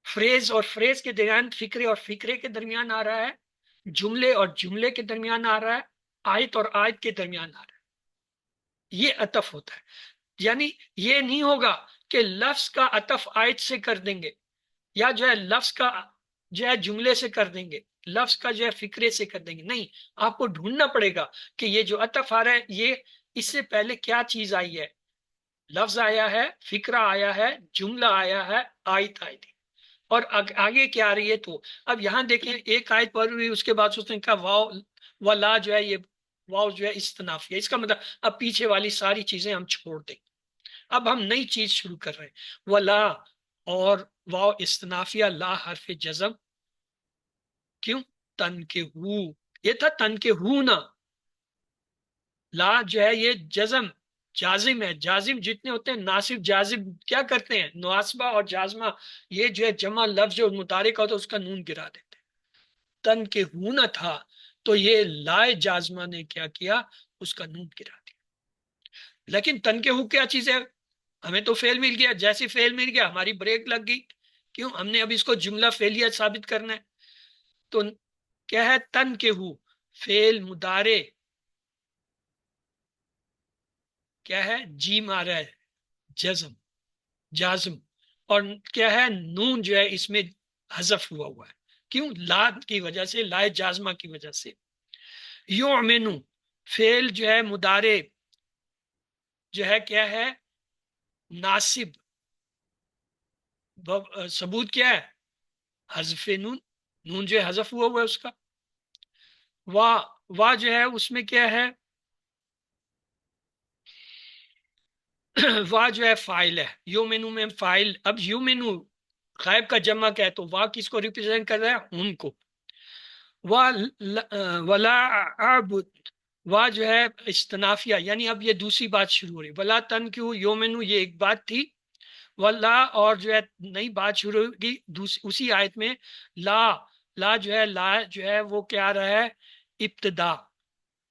فریز اور فریز کے درمیان، فکرے اور فکرے کے درمیان آ رہا ہے، جملے اور جملے کے درمیان آ رہا ہے، آیت اور آیت کے درمیان آ رہا ہے. یہ عطف ہوتا ہے. یعنی یہ نہیں ہوگا کہ لفظ کا عطف آیت سے کر دیں گے، یا جو ہے لفظ کا جو ہے جملے سے کر دیں گے، لفظ کا جو ہے فکرے سے کر دیں گے. نہیں، آپ کو ڈھونڈنا پڑے گا کہ یہ جو عطف آ رہا ہے یہ اس سے پہلے کیا چیز آئی ہے. لفظ آیا ہے، فکرہ آیا ہے، جملہ آیا ہے، آیت آئی تھی، اور آگے کیا آ رہی ہے. تو اب یہاں دیکھیں ایک آیت پڑھ ہوئی، اس کے بعد سوچتے ہیں کہ واو ولا جو ہے، یہ واو جو ہے استنافی ہے. اس کا مطلب اب پیچھے والی ساری چیزیں ہم چھوڑ دیں، اب ہم نئی چیز شروع کر رہے ہیں. ولا اور واو استنافیہ، لا حرف جزم. کیوں؟ تن کے ہو، یہ تھا تن کے ہو نا. لا جو ہے یہ جزم جازم ہے. جازم جتنے ہوتے ہیں ناصب جازم کیا کرتے ہیں؟ نواسبہ اور جازمہ یہ جو ہے جمع لفظ جو متحرک ہوتا ہے اس کا نون گرا دیتے ہیں. تن کے ہو نہ تھا تو یہ لائے جازمہ نے کیا کیا؟ اس کا نون گرا دیا. لیکن تن کے ہو کیا چیز ہے؟ ہمیں تو فعل مل گیا، جیسے فعل مل گیا ہماری بریک لگ گئی. کیوں؟ ہم نے اب اس کو جملہ فعلیہ ثابت کرنا ہے. تو کیا ہے؟ تن کے ہو فعل مضارع کیا ہے؟ جیم آ رہا ہے جزم جازم، اور کیا ہے؟ نون جو ہے اس میں حذف ہوا ہوا ہے. کیوں؟ لاد کی وجہ سے، لائے جازمہ کی وجہ سے. یؤمنو فعل جو ہے مضارع جو ہے کیا ہے؟ ناصب. ثبوت کیا ہے؟ حذف نون. نون جو ہے حذف ہوا ہوا ہے اس کا. وا جو ہے اس میں کیا ہے؟ وا جو ہے فائل ہے. یومنو میں فائل. اب یومنو غائب کا جمع کیا ہے تو وا کس کو ریپرزینٹ کر رہا ہے؟ ان کو. ولا اعبد وا جو ہے استنافیہ، یعنی اب یہ دوسری بات شروع ہو رہی. ولا تن کیوں یومنو یہ ایک بات تھی، ولا اور جو ہے نئی بات شروع ہوگی اسی آیت میں. لا لا جو ہے، لا جو ہے وہ کیا رہا ہے؟ ابتدا.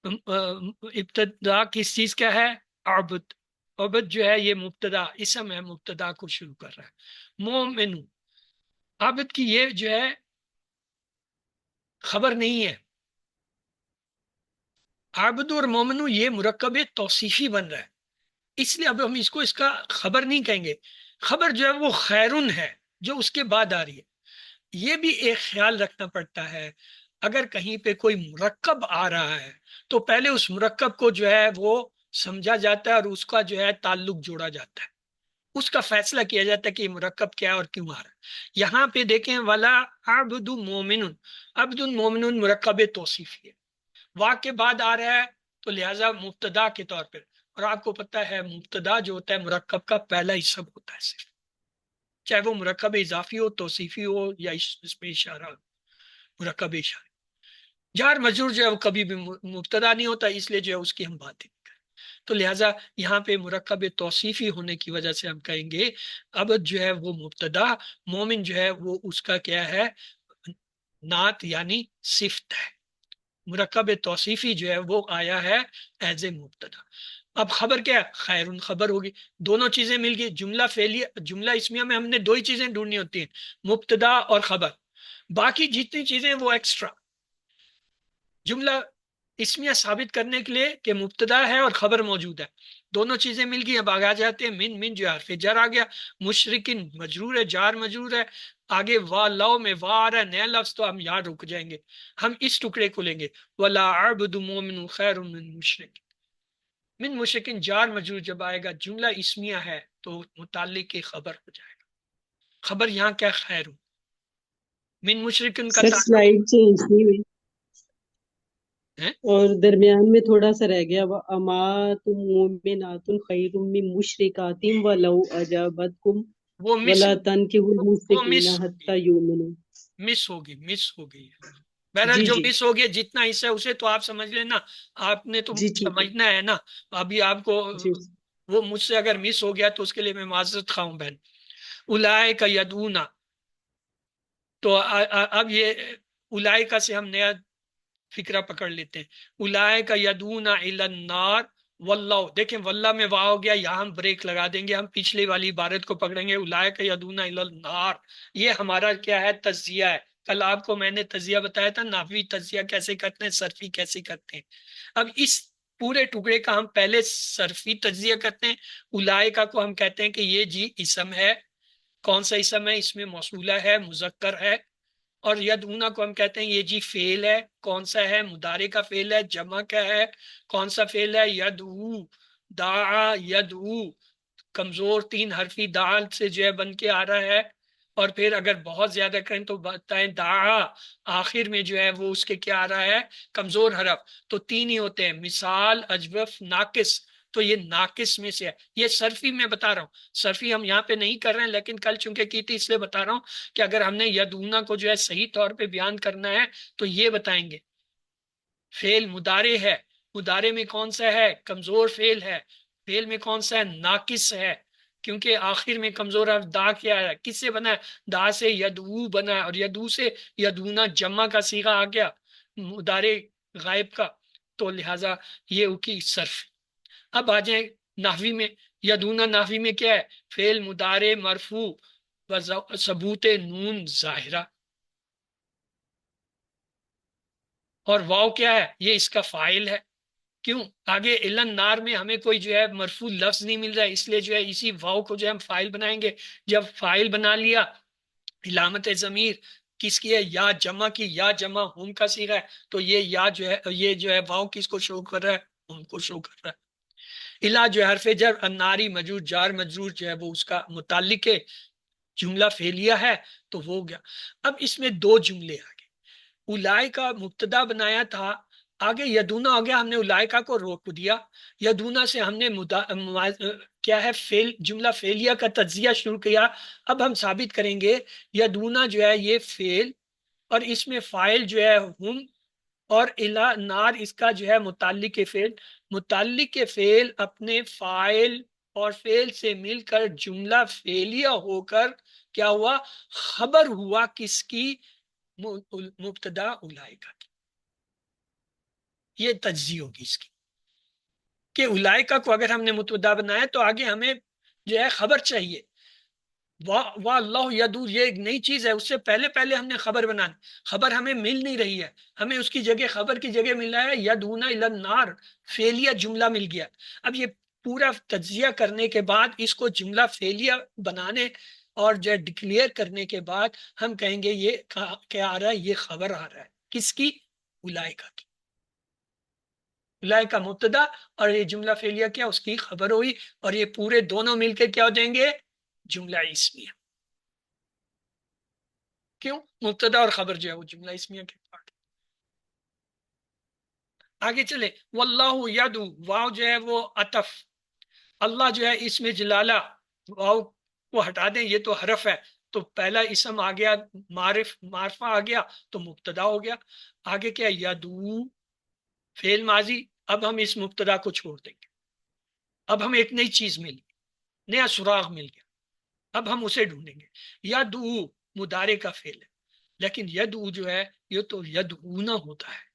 ابتدا کس چیز کا ہے؟ عبد. عبد جو ہے یہ مبتدا اسم ہے، مبتدا کو شروع کر رہا ہے. مومنو عبد کی یہ جو ہے خبر نہیں ہے. عبد اور مومنو یہ مرکب توصیفی بن رہا ہے، اس لیے اب ہم اس کو اس کا خبر نہیں کہیں گے. خبر جو ہے وہ خیرن ہے جو اس کے بعد آ رہی ہے. یہ بھی ایک خیال رکھنا پڑتا ہے، اگر کہیں پہ کوئی مرکب آ رہا ہے تو پہلے اس مرکب کو جو ہے وہ سمجھا جاتا ہے اور اس کا جو ہے تعلق جوڑا جاتا ہے، اس کا فیصلہ کیا جاتا ہے کہ یہ مرکب کیا ہے اور کیوں آ رہا ہے. یہاں پہ دیکھیں ولا عبد مومن، عبد مومن مرکب توصیفی ہے، وا کے بعد آ رہا ہے تو لہٰذا مبتدا کے طور پر. اور آپ کو پتہ ہے مبتدا جو ہوتا ہے مرکب کا پہلا حصہ ہوتا ہے صرف، چاہے وہ مرکب اضافی ہو، توصیفی ہو، یا اس میں اشارہ مرکب اشارہ. جار مجرور جو ہے وہ کبھی بھی مبتدا نہیں ہوتا، اس لیے جو ہے اس کی ہم بات نہیں کریں. تو لہٰذا یہاں پہ مرکب توصیفی ہونے کی وجہ سے ہم کہیں گے عبد جو ہے وہ مبتدا، مومن جو ہے وہ اس کا کیا ہے؟ نعت یعنی صفت ہے. مرکب توصیفی جو ہے وہ آیا ہے ایز اے مبتدا. اب خبر کیا ہے؟ خیرن خبر ہوگی. دونوں چیزیں مل گئی. جملہ فعلیہ جملہ اسمیہ میں ہم نے دو ہی چیزیں ڈھونڈنی ہوتی ہیں، مبتدا اور خبر. باقی جتنی چیزیں وہ ایکسٹرا. جملہ اسمیہ ثابت کرنے کے لیے کہ مبتدا ہے اور خبر موجود ہے، دونوں چیزیں مل گئی. اب آگے آ جاتے ہیں من. من جو حرف جر آ گیا. مشرکن مجرور ہے، جار مجرور ہے. آگے وا لو میں وا آ رہا ہے نیا لفظ، تو ہم یہاں رک جائیں گے. ہم اس ٹکڑے کو لیں گے ولا عبد مومن خیر من مشرک. من مشرکن جار مجرور جب آئے گا جملہ اسمیہ ہے تو متعلق کی خبر ہو جائے گا. خبر یہاں کیا خیر ہو. من مشرکن کا سر تعلق سلائیڈ چینج نہیں ہوئی ہے. اور درمیان میں تھوڑا سا رہ گیا امات مومنات خیر من مشرکات ولو اجابتکم وہ مس ولا تنکحوا وہ مس المشرکین ہوگی، حتی یؤمنوا. مس ہو گئی. بہرحال جی جو جی مس ہو گیا جتنا حصہ ہے اسے تو آپ سمجھ لینا. آپ نے تو جی ٹھیک ہے. سمجھنا ہے نا. ابھی آپ کو جی وہ مجھ سے اگر مس ہو گیا تو اس کے لیے میں معذرت خواہ ہوں بہن. اولئک یدعون. تو اب یہ اولئک سے ہم نیا فکرہ پکڑ لیتے ہیں. اولئک یدعون الی النار واللہ. دیکھیں واللہ میں واہ ہو گیا، یہاں ہم بریک لگا دیں گے. ہم پچھلی والی عبارت کو پکڑیں گے اولئک یدعون الی النار. یہ ہمارا کیا ہے؟ تجزیہ ہے. کل آپ کو میں نے تجزیہ بتایا تھا، نحوی تجزیہ کیسے کرتے ہیں، صرفی کیسے کرتے ہیں. اب اس پورے ٹکڑے کا ہم پہلے صرفی تجزیہ کرتے ہیں. اولئک کو ہم کہتے ہیں کہ یہ جی اسم ہے. کون سا اسم ہے؟ اس میں موصولہ ہے، مذکر ہے. اور یدعونا کو ہم کہتے ہیں یہ جی فعل ہے. کون سا ہے؟ مضارع کا فعل ہے. جمع کا ہے. کون سا فعل ہے؟ یدعو. دعا یدعو کمزور تین حرفی دال سے جو ہے بن کے آ رہا ہے. اور پھر اگر بہت زیادہ کریں تو بتائیں دعا آخر میں جو ہے وہ اس کے کیا آ رہا ہے؟ کمزور حرف. تو تین ہی ہوتے ہیں، مثال، اجوف، ناقص. تو یہ ناقص میں سے ہے. یہ صرفی میں بتا رہا ہوں. صرفی ہم یہاں پہ نہیں کر رہے ہیں، لیکن کل چونکہ کی تھی اس لیے بتا رہا ہوں کہ اگر ہم نے یدعونا کو جو ہے صحیح طور پہ بیان کرنا ہے تو یہ بتائیں گے. فعل مضارع ہے. مضارع میں کون سا ہے؟ کمزور فعل ہے. فعل میں کون سا ہے؟ ناقص ہے. کیونکہ آخر میں کمزور حرف دا کیا ہے؟ کس سے بنا ہے؟ دا سے یدعو بنا ہے، اور یدعو سے یدعونا جمع کا صیغہ آ گیا، مضارع غائب کا. تو لہٰذا یہ کی صرف. اب آ جائیں نحوی میں. یدعونا نحوی میں کیا ہے؟ فعل مضارع مرفوع و ثبوت نون ظاہرہ. اور واو کیا ہے؟ یہ اس کا فاعل ہے. کیوں؟ آگے الن نار میں ہمیں کوئی جو ہے مرفوع لفظ نہیں مل رہا ہے، اس لیے جو ہے اسی واو کو جو ہے ہم فاعل بنائیں گے. جب فاعل بنا لیا، علامت ضمیر کس کی ہے؟ یا جمع کی. یا جمع ہم کا صیغہ ہے، تو یہ یا جو ہے یہ جو ہے واو کس کو شو کر رہا ہے؟ ہم کو شو کر رہا ہے. الا جو ہے حرف جر الناری مجرور جار مجرور جو ہے وہ اس کا متعلق ہے، جملہ فعلیہ ہے، تو وہ ہو گیا. اب اس میں دو جملے آ گئے. اولائے کا مبتدا بنایا تھا، آگے یدونا ہو گیا، ہم نے اولائکا کو روک دیا. یدونا سے ہم نے کیا ہے؟ فعل، جملہ فعلیہ کا تجزیہ شروع کیا. اب ہم ثابت کریں گے یدونا جو ہے یہ فعل، اور اس میں فاعل جو ہے ہم، اور الا نار اس کا جو ہے متعلق فعل. متعلق فعل اپنے فاعل اور فعل سے مل کر جملہ فعلیہ ہو کر کیا ہوا؟ خبر ہوا. کس کی؟ مبتدا اولائکا کی. یہ تجزیہ ہوگی اس کی کہ اولائکا کو اگر ہم نے مبتدا بنایا تو آگے ہمیں جو ہے خبر چاہیے. واہ اللہ یدعو یہ ایک نئی چیز ہے، اس سے پہلے ہم نے خبر بنانا. خبر ہمیں مل نہیں رہی ہے، ہمیں اس کی جگہ خبر کی جگہ مل رہا ہے یدعونا الی النار. فعلیہ جملہ مل گیا. اب یہ پورا تجزیہ کرنے کے بعد اس کو جملہ فعلیہ بنانے اور جو ہے ڈکلیئر کرنے کے بعد ہم کہیں گے یہ کیا آ رہا ہے؟ یہ خبر آ رہا ہے. کس کی؟ اولائکا کی. اولائکا مبتدا اور یہ جملہ فعلیہ کیا؟ اس کی خبر ہوئی. اور یہ پورے دونوں مل کے کیا ہو جائیں گے؟ جملہ اسمیہ. کیوں؟ مبتدا اور خبر جو ہے وہ جملہ اسمیہ کے پارٹ. آگے چلے. واللہ یدعو، واو جو ہے وہ عطف. اللہ جو ہے اس میں جلالہ، واو کو ہٹا دیں، یہ تو حرف ہے، تو پہلا اسم آ گیا، معرفہ آ گیا، تو مبتدا ہو گیا. آگے کیا؟ یدعو فعل ماضی. اب ہم اس مبتدا کو چھوڑ دیں گے. اب ہم ایک نئی چیز ملی، نیا سراغ مل گیا. اب ہم اسے ڈھونڈیں گے. یدعو مضارع کا فعل ہے، لیکن یدعو جو ہے یہ تو یدعونا ہوتا ہے.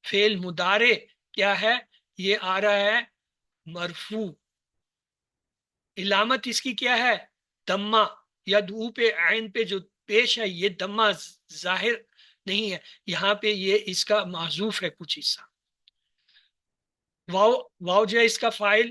فعل مضارع کیا ہے؟ یہ آ رہا ہے مرفوع. علامت اس کی کیا ہے؟ دمہ. یدعو پہ عین پہ جو پیش ہے یہ دمہ ظاہر نہیں ہے، یہاں پہ یہ اس کا محذوف ہے کچھ حصہ. واو جو ہے اس کا فاعل،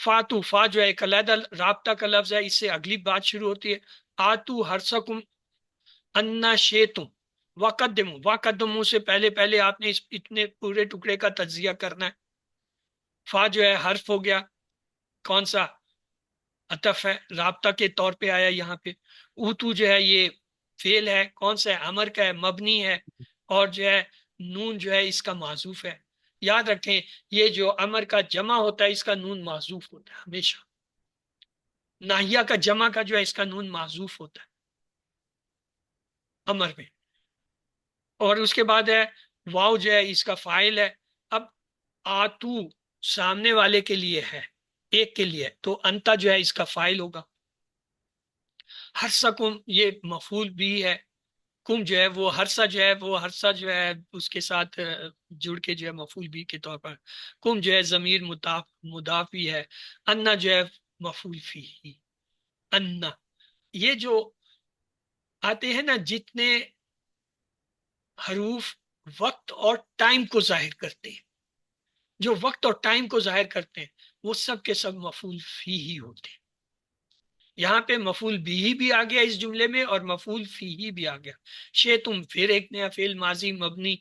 فاتو، فا جو ہے ایک علیحدہ رابطہ کا لفظ ہے، اس سے اگلی بات شروع ہوتی ہے. آتو ہرسکم انا شیتم وقدمو، وقدمو سے پہلے پہلے آپ نے اس اتنے پورے ٹکڑے کا تجزیہ کرنا ہے. فا جو ہے حرف ہو گیا، کون سا؟ عطف ہے، رابطہ کے طور پہ آیا یہاں پہ. اوتو جو ہے یہ فعل ہے، کون سا ہے؟ امر کا ہے، مبنی ہے. اور جو ہے نون جو ہے اس کا معذوف ہے. یاد رکھیں یہ جو امر کا جمع ہوتا ہے اس کا نون معذوف ہوتا ہے ہمیشہ. ناہیہ کا جمع کا جو ہے اس کا نون معذوف ہوتا ہے امر میں. اور اس کے بعد ہے واو جو ہے اس کا فاعل ہے. اب آتو سامنے والے کے لیے ہے، ایک کے لیے، تو انتا جو ہے اس کا فاعل ہوگا. ہرسکم یہ مفعول بھی ہے. کم جو ہے وہ ہرسا جو ہے وہ ہرسا جو ہے اس کے ساتھ جڑ کے جو ہے مفعول بھی کے طور پر. کم جو ہے ضمیر مضاف بھی ہے. انا جو ہے مفعول فی. انا یہ جو آتے ہیں نا جتنے حروف وقت اور ٹائم کو ظاہر کرتے ہیں، جو وقت اور ٹائم کو ظاہر کرتے ہیں وہ سب کے سب مفعول فی ہی ہوتے ہیں. یہاں پہ مفعول بھی آ گیا اس جملے میں اور مفعول فی ہی بھی آ گیا. شیتم پھر ایک نیا فعل ماضی مبنی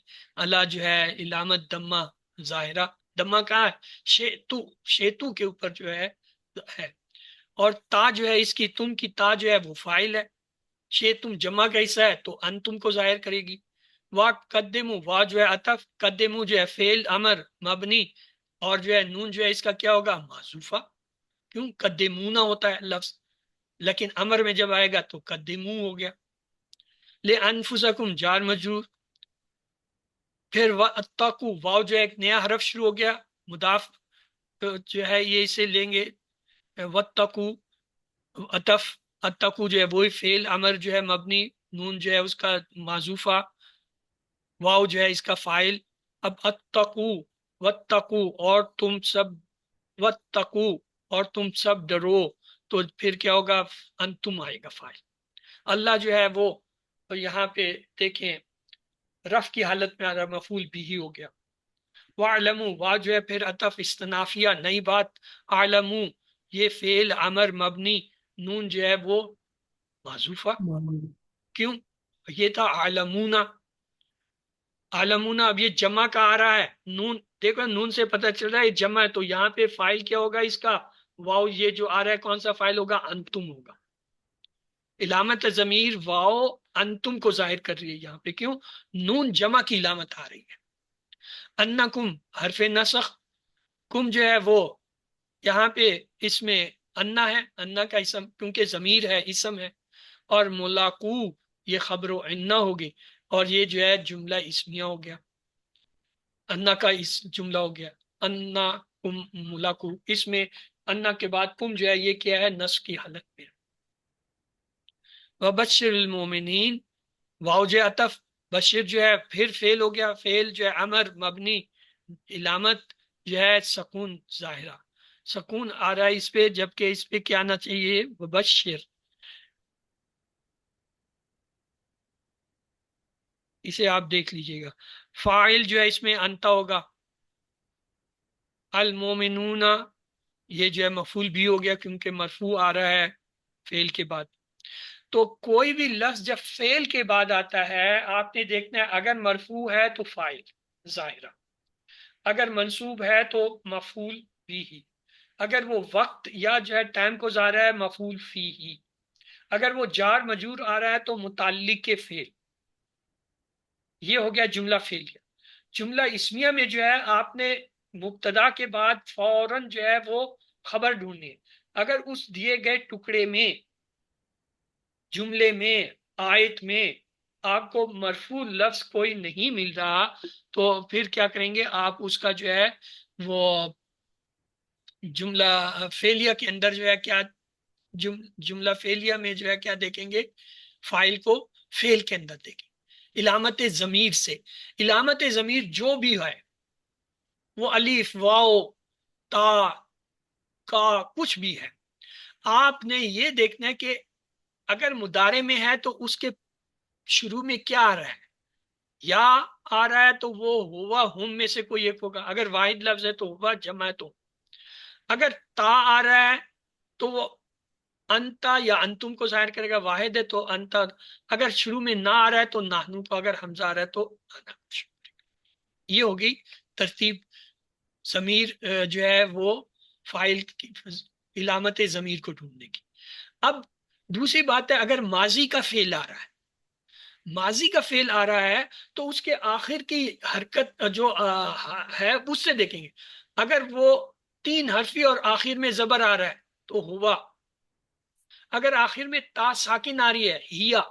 اللہ جو ہے علامت دمہ ظاہرہ. دمہ کہاں ہے؟ شیتو، شیتو کے اوپر جو ہے. اور تا جو ہے اس کی، تم کی تا جو ہے وہ فاعل ہے. شیتم جمع کا حصہ ہے تو ان تم کو ظاہر کرے گی. وا قدمو، وا جو ہے عطف، قدمو جو ہے فعل امر مبنی، اور جو ہے نون جو ہے اس کا کیا ہوگا؟ معذوفہ. کیوں؟ قدمونا ہوتا ہے لفظ، لیکن امر میں جب آئے گا تو قدمو ہو گیا. لے انفسکم جار مجرور. پھر واتقوا، واو جو ہے ایک نیا حرف شروع ہو گیا، مضاف جو ہے یہ اسے لیں گے. واتقوا عطف، اتقوا جو ہے وہی فعل امر جو ہے مبنی، نون جو ہے اس کا معذوفہ، واو جو ہے اس کا فاعل. اب اتقوا، واتقوا اور تم سب، واتقوا اور تم سب ڈرو، تو پھر کیا ہوگا؟ انتم آئے گا فاعل. اللہ جو ہے وہ یہاں پہ دیکھیں رف کی حالت میں آ رہا، مفعول بھی ہی ہو گیا. وَعْلَمُوا، وا جو ہے پھر عطف استنافیہ نئی بات. عَلَمُوا یہ فعل امر مبنی، نون جو ہے وہ معذوفہ. کیوں؟ یہ تھا عَلَمُونَ. عَلَمُونَ اب یہ جمع کا آ رہا ہے، نون دیکھو نون سے پتہ چل رہا ہے یہ جمع ہے، تو یہاں پہ فاعل کیا ہوگا اس کا؟ واو. یہ جو آ رہا ہے کون سا فاعل ہوگا؟ انتم ہوگا. علامت ضمیر واو انتم کو ظاہر کر رہی ہے یہاں پہ. کیوں؟ نون جمع کی علامت آ رہی ہے. انکم حرف نسخ، کم جو ہے وہ یہاں پہ اس میں انا ہے، انا کا اسم کیونکہ ضمیر ہے اسم ہے. اور ملاقو یہ خبر و انا ہوگی، اور یہ جو ہے جملہ اسمیہ ہو گیا. انا کا اس جملہ ہو گیا انا کم ملاقو. اس میں انا کے بعد کم جو ہے یہ کیا ہے؟ نسخ کی حالت میں. وبشر المومنین، واو جو عطف، بشر جو ہے پھر فعل ہو گیا، فعل جو ہے امر مبنی، علامت جو ہے سکون ظاہرہ. سکون آ رہا ہے اس پہ، جبکہ اس پہ کیا آنا چاہیے؟ وبشر. اسے آپ دیکھ لیجئے گا. فاعل جو ہے اس میں انتا ہوگا. المومنون یہ جو ہے مفعول بھی ہو گیا کیونکہ مرفوع آ رہا ہے فعل کے بعد. تو کوئی بھی لفظ جب فعل کے بعد آتا ہے آپ نے دیکھنا ہے، اگر مرفوع ہے تو فاعل ظاہرہ، اگر منصوب ہے تو مفعول بھی ہی، اگر وہ وقت یا جو ہے ٹائم کو ظاہر ہے مفعول فی ہی، اگر وہ جار مجرور آ رہا ہے تو متعلق کے فعل. یہ ہو گیا جملہ فعلیہ. جملہ اسمیہ میں جو ہے آپ نے مبتدا کے بعد فوراً جو ہے وہ خبر ڈھونڈنی ہے. اگر اس دیے گئے ٹکڑے میں، جملے میں، آیت میں آپ کو مرفوع لفظ کوئی نہیں مل رہا تو پھر کیا کریں گے؟ آپ اس کا جو ہے وہ جملہ فعلیہ کے اندر جو ہے کیا، جملہ فعلیہ میں جو ہے کیا دیکھیں گے؟ فاعل کو فعل کے اندر دیکھیں. علامت ضمیر سے، علامت ضمیر جو بھی ہے وہ الف واو تا کا کچھ بھی ہے، آپ نے یہ دیکھنا ہے کہ اگر مضارع میں ہے تو اس کے شروع میں کیا آ رہا ہے؟ یا آ رہا ہے تو وہ ہوا ہم میں سے کوئی ایک ہوگا. اگر واحد لفظ ہے تو ہوا، جمع ہے تو. اگر تا آ رہا ہے تو وہ انتا یا انتم کو ظاہر کرے گا، واحد ہے تو انتا. اگر شروع میں نہ آ رہا ہے تو نحنو کو، اگر حمزہ آ رہا ہے تو انا. یہ ہوگی ترتیب ضمیر جو ہے وہ فاعل کی علامت ضمیر کو ڈھونڈنے کی. اب دوسری بات ہے، اگر ماضی کا فعل آ رہا ہے، ماضی کا فعل آ رہا ہے تو اس کے آخر کی حرکت جو ہے اس سے دیکھیں گے. اگر وہ 3 حرفی اور آخر میں زبر آ رہا ہے تو ہوا. اگر آخر میں تا ساکن آ رہی ہے ہیا.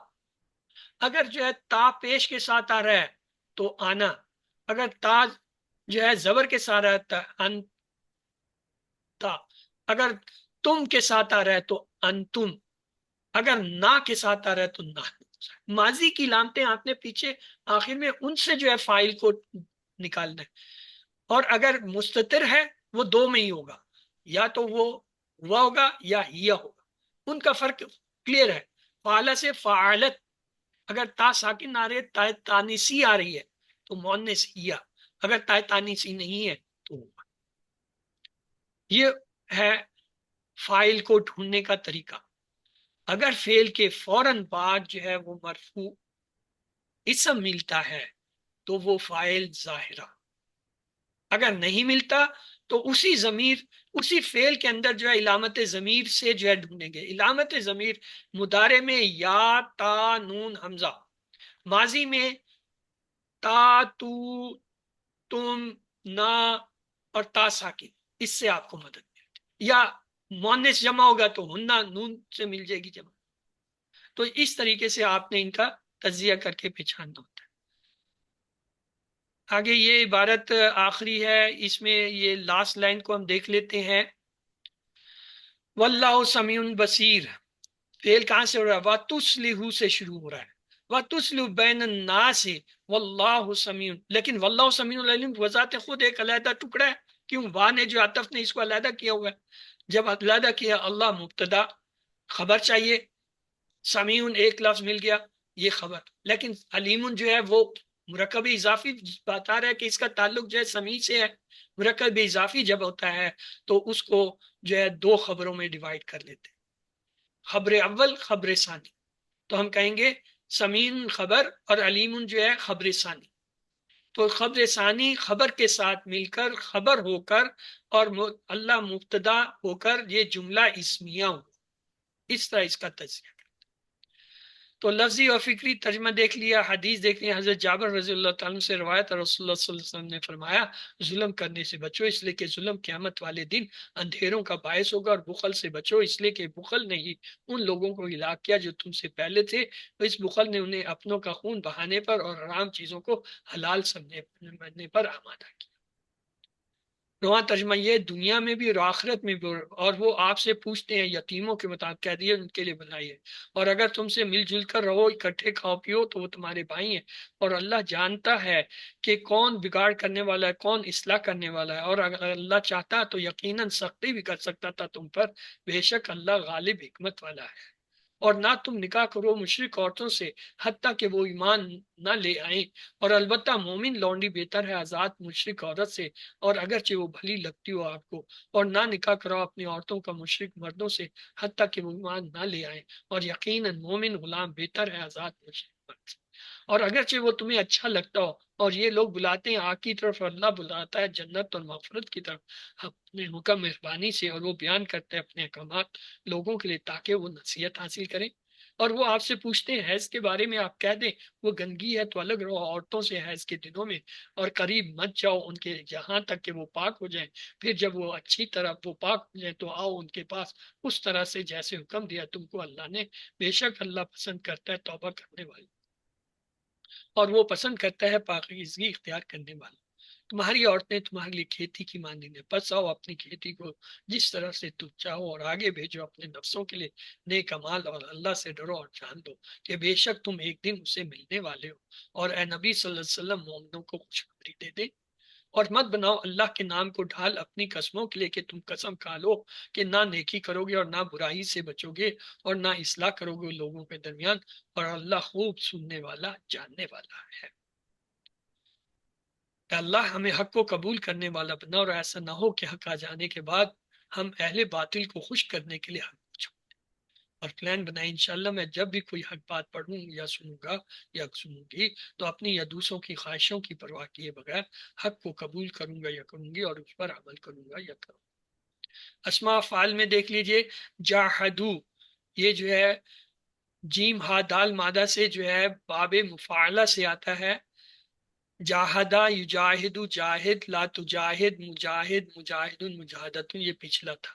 اگر جو ہے تا پیش کے ساتھ آ رہا ہے تو آنا. اگر تا جو ہے زبر کے ساتھ آ رہا ہے انتا. اگر تم کے ساتھ آ رہا ہے تو انتم. اگر نا کے ساتھ آ رہا ہے تو نہ. ماضی کی علامتیں آپ نے پیچھے آخر میں ان سے جو ہے فائل کو نکالنا ہے. اور اگر مستتر ہے وہ 2 میں ہی ہوگا، یا تو وہ ہوا ہوگا یا ہیا ہوگا. ان کا فرق کلیئر ہے. فعلا سے فعالت. اگر تا ساکن آ رہی ہے، تا تانیسی آ رہی ہے تو مؤنث ہیا. اگر تا تانیسی نہیں ہے تو ہوا. یہ ہے فائل کو ڈھونڈنے کا طریقہ. اگر فعل کے فوراً بعد جو ہے وہ مرفوع اسم ملتا ہے تو وہ فاعل ظاہرہ. اگر نہیں ملتا تو اسی ضمیر اسی فعل کے اندر جو ہے علامت ضمیر سے جو ہے ڈھونڈیں گے. علامت ضمیر مضارع میں یا تا نون حمزہ، ماضی میں تا تو تم نا اور تا ساکن. اس سے آپ کو مدد ملتی. یا مؤنث جمع ہوگا تو ہننا نون سے مل جائے گی جمع. تو اس طریقے سے آپ نے ان کا تجزیہ کر کے پہچاننا ہوتا ہے. آگے یہ عبارت آخری ہے، اس میں یہ لاسٹ لائن کو ہم دیکھ لیتے ہیں. واللہ سمیع بصیر. فعل کہاں سے ہو رہا ہے؟ وَتُصْلِحُ سے شروع ہو رہا ہے. وَتُصْلِحُ بَيْنَ النَّاسِ وَاللَّهُ سَمِيعٌ. لیکن واللہ سمیع العلیم وذات خود ایک علیحدہ ٹکڑا ہے. کیوں؟ وا نے جو عطف نے اس کو علیحدہ کیا ہوا ہے. جب علیحدہ کیا اللہ مبتدا، خبر چاہیے، سمیع ایک لفظ مل گیا یہ خبر. لیکن علیم جو ہے وہ مرکب اضافی بتا رہا ہے کہ اس کا تعلق جو ہے سمیع سے ہے. مرکب اضافی جب ہوتا ہے تو اس کو جو ہے 2 خبروں میں ڈیوائیڈ کر لیتے ہیں، خبر اول خبر ثانی. تو ہم کہیں گے سمیع خبر اور علیم جو ہے خبر ثانی. تو خبر ثانی خبر کے ساتھ مل کر خبر ہو کر اور اللہ مبتدا ہو کر یہ جملہ اسمیہ ہو. اس طرح اس کا تجزیہ. تو لفظی اور فکری ترجمہ دیکھ لیا، حدیث دیکھ لیا. حضرت جابر رضی اللہ تعالیٰ سے روایت ہے، رسول اللہ صلی اللہ علیہ وسلم نے فرمایا ظلم کرنے سے بچو اس لیے کہ ظلم قیامت والے دن اندھیروں کا باعث ہوگا، اور بخل سے بچو اس لیے کہ بخل نے ہی ان لوگوں کو ہلاک کیا جو تم سے پہلے تھے. تو اس بخل نے انہیں اپنوں کا خون بہانے پر اور حرام چیزوں کو حلال سمجھنے پر آمادہ کیا. رواں ترجمہ یہ دنیا میں بھی اور آخرت میں بھی. اور وہ آپ سے پوچھتے ہیں یتیموں کے مطابق کہہ دیے ان کے لیے بھلائی ہے، اور اگر تم سے مل جل کر رہو اکٹھے کھاؤ پیو تو وہ تمہارے بھائی ہیں. اور اللہ جانتا ہے کہ کون بگاڑ کرنے والا ہے کون اصلاح کرنے والا ہے. اور اگر اللہ چاہتا تو یقیناً سختی بھی کر سکتا تھا تم پر، بے شک اللہ غالب حکمت والا ہے. اور نہ تم نکاح کرو مشرک عورتوں سے حتیٰ کہ وہ ایمان نہ لے آئیں، اور البتہ مومن لونڈی بہتر ہے آزاد مشرک عورت سے، اور اگرچہ وہ بھلی لگتی ہو آپ کو. اور نہ نکاح کرو اپنی عورتوں کا مشرک مردوں سے حتیٰ کہ وہ ایمان نہ لے آئیں، اور یقیناً مومن غلام بہتر ہے آزاد مشرک مرد سے. اور اگرچہ وہ تمہیں اچھا لگتا ہو. اور یہ لوگ بلاتے ہیں آگ کی طرف، اللہ بلاتا ہے جنت اور مغفرت کی طرف اپنے حکم مہربانی سے. اور وہ بیان کرتے ہیں اپنے احکامات لوگوں کے لیے تاکہ وہ نصیحت حاصل کریں. اور وہ آپ سے پوچھتے ہیں حیض کے بارے میں، آپ کہہ دیں وہ گندگی ہے تو الگ رہو عورتوں سے حیض کے دنوں میں، اور قریب مت جاؤ ان کے یہاں تک کہ وہ پاک ہو جائیں. پھر جب وہ اچھی طرح وہ پاک ہو جائیں تو آؤ ان کے پاس اس طرح سے جیسے حکم دیا تم کو اللہ نے. بے شک اللہ پسند کرتا ہے توبہ کرنے والے، اور وہ پسند کرتا ہے پاکیزگی اختیار کرنے والا. تمہاری عورتیں تمہارے لیے کھیتی کی مانند ہیں، پس آؤ اپنی کھیتی کو جس طرح سے تم چاہو اور آگے بھیجو اپنے نفسوں کے لیے نیک اعمال، اور اللہ سے ڈرو اور جان دو کہ بے شک تم ایک دن اسے ملنے والے ہو. اور اے نبی صلی اللہ علیہ وسلم مومنوں کو خوشخبری دے دے. اور مت بناؤ اللہ کے نام کو ڈھال اپنی قسموں کے لیے کہ تم قسم کھا لو کہ نہ نیکی کرو گے اور نہ برائی سے بچو گے اور نہ اصلاح کرو گے لوگوں کے درمیان، اور اللہ خوب سننے والا جاننے والا ہے. کہ اللہ ہمیں حق کو قبول کرنے والا بنا، اور ایسا نہ ہو کہ حق آ جانے کے بعد ہم اہل باطل کو خوش کرنے کے لیے حق چھوڑ اور پلان بنائیں انشاءاللہ میں جب بھی کوئی حق بات پڑھوں یا سنوں گا یا سنوں گی تو اپنی یا دوسروں کی خواہشوں کی پرواہ کیے بغیر حق کو قبول کروں گا یا کروں گی اور اس پر عمل کروں گا یا کروں گا۔ اسماء افعال میں دیکھ لیجئے جاہدو، یہ جو ہے جیم ہا دال مادہ سے جو ہے باب مفاعلہ سے آتا ہے، جاہدہ یجاہد جاہد، لا تجاہد مجاہد، مجاہد مجاہدت، یہ پچھلا تھا۔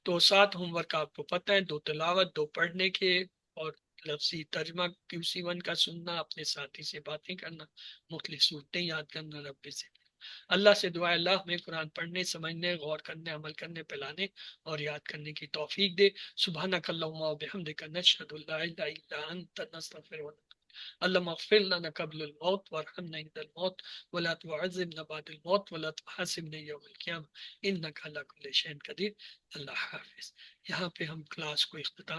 تو 7 ہوم ورک آپ کو پتہ ہے، 2 تلاوت، 2 پڑھنے کے، اور لفظی ترجمہ QC1 کا سننا، اپنے ساتھی سے باتیں کرنا، مختلف صورتیں یاد کرنا، رب سے اللہ سے دعا اللہ ہمیں قرآن پڑھنے، سمجھنے، غور کرنے، عمل کرنے، پلانے اور یاد کرنے کی توفیق دے۔ سبحانک اللہم و بحمدک، نشہد ان لا الہ الا انت، نستغفرک و نتوب الیک۔ اللہم اغفر لنا قبل الموت وارحمنا عند الموت ولا تعذبنا بعد الموت ولا تحاسبنا یوم القیامہ انک علی کل شیء قدیر۔ اللہ حافظ۔ یہاں پہ ہم کلاس کو اختتام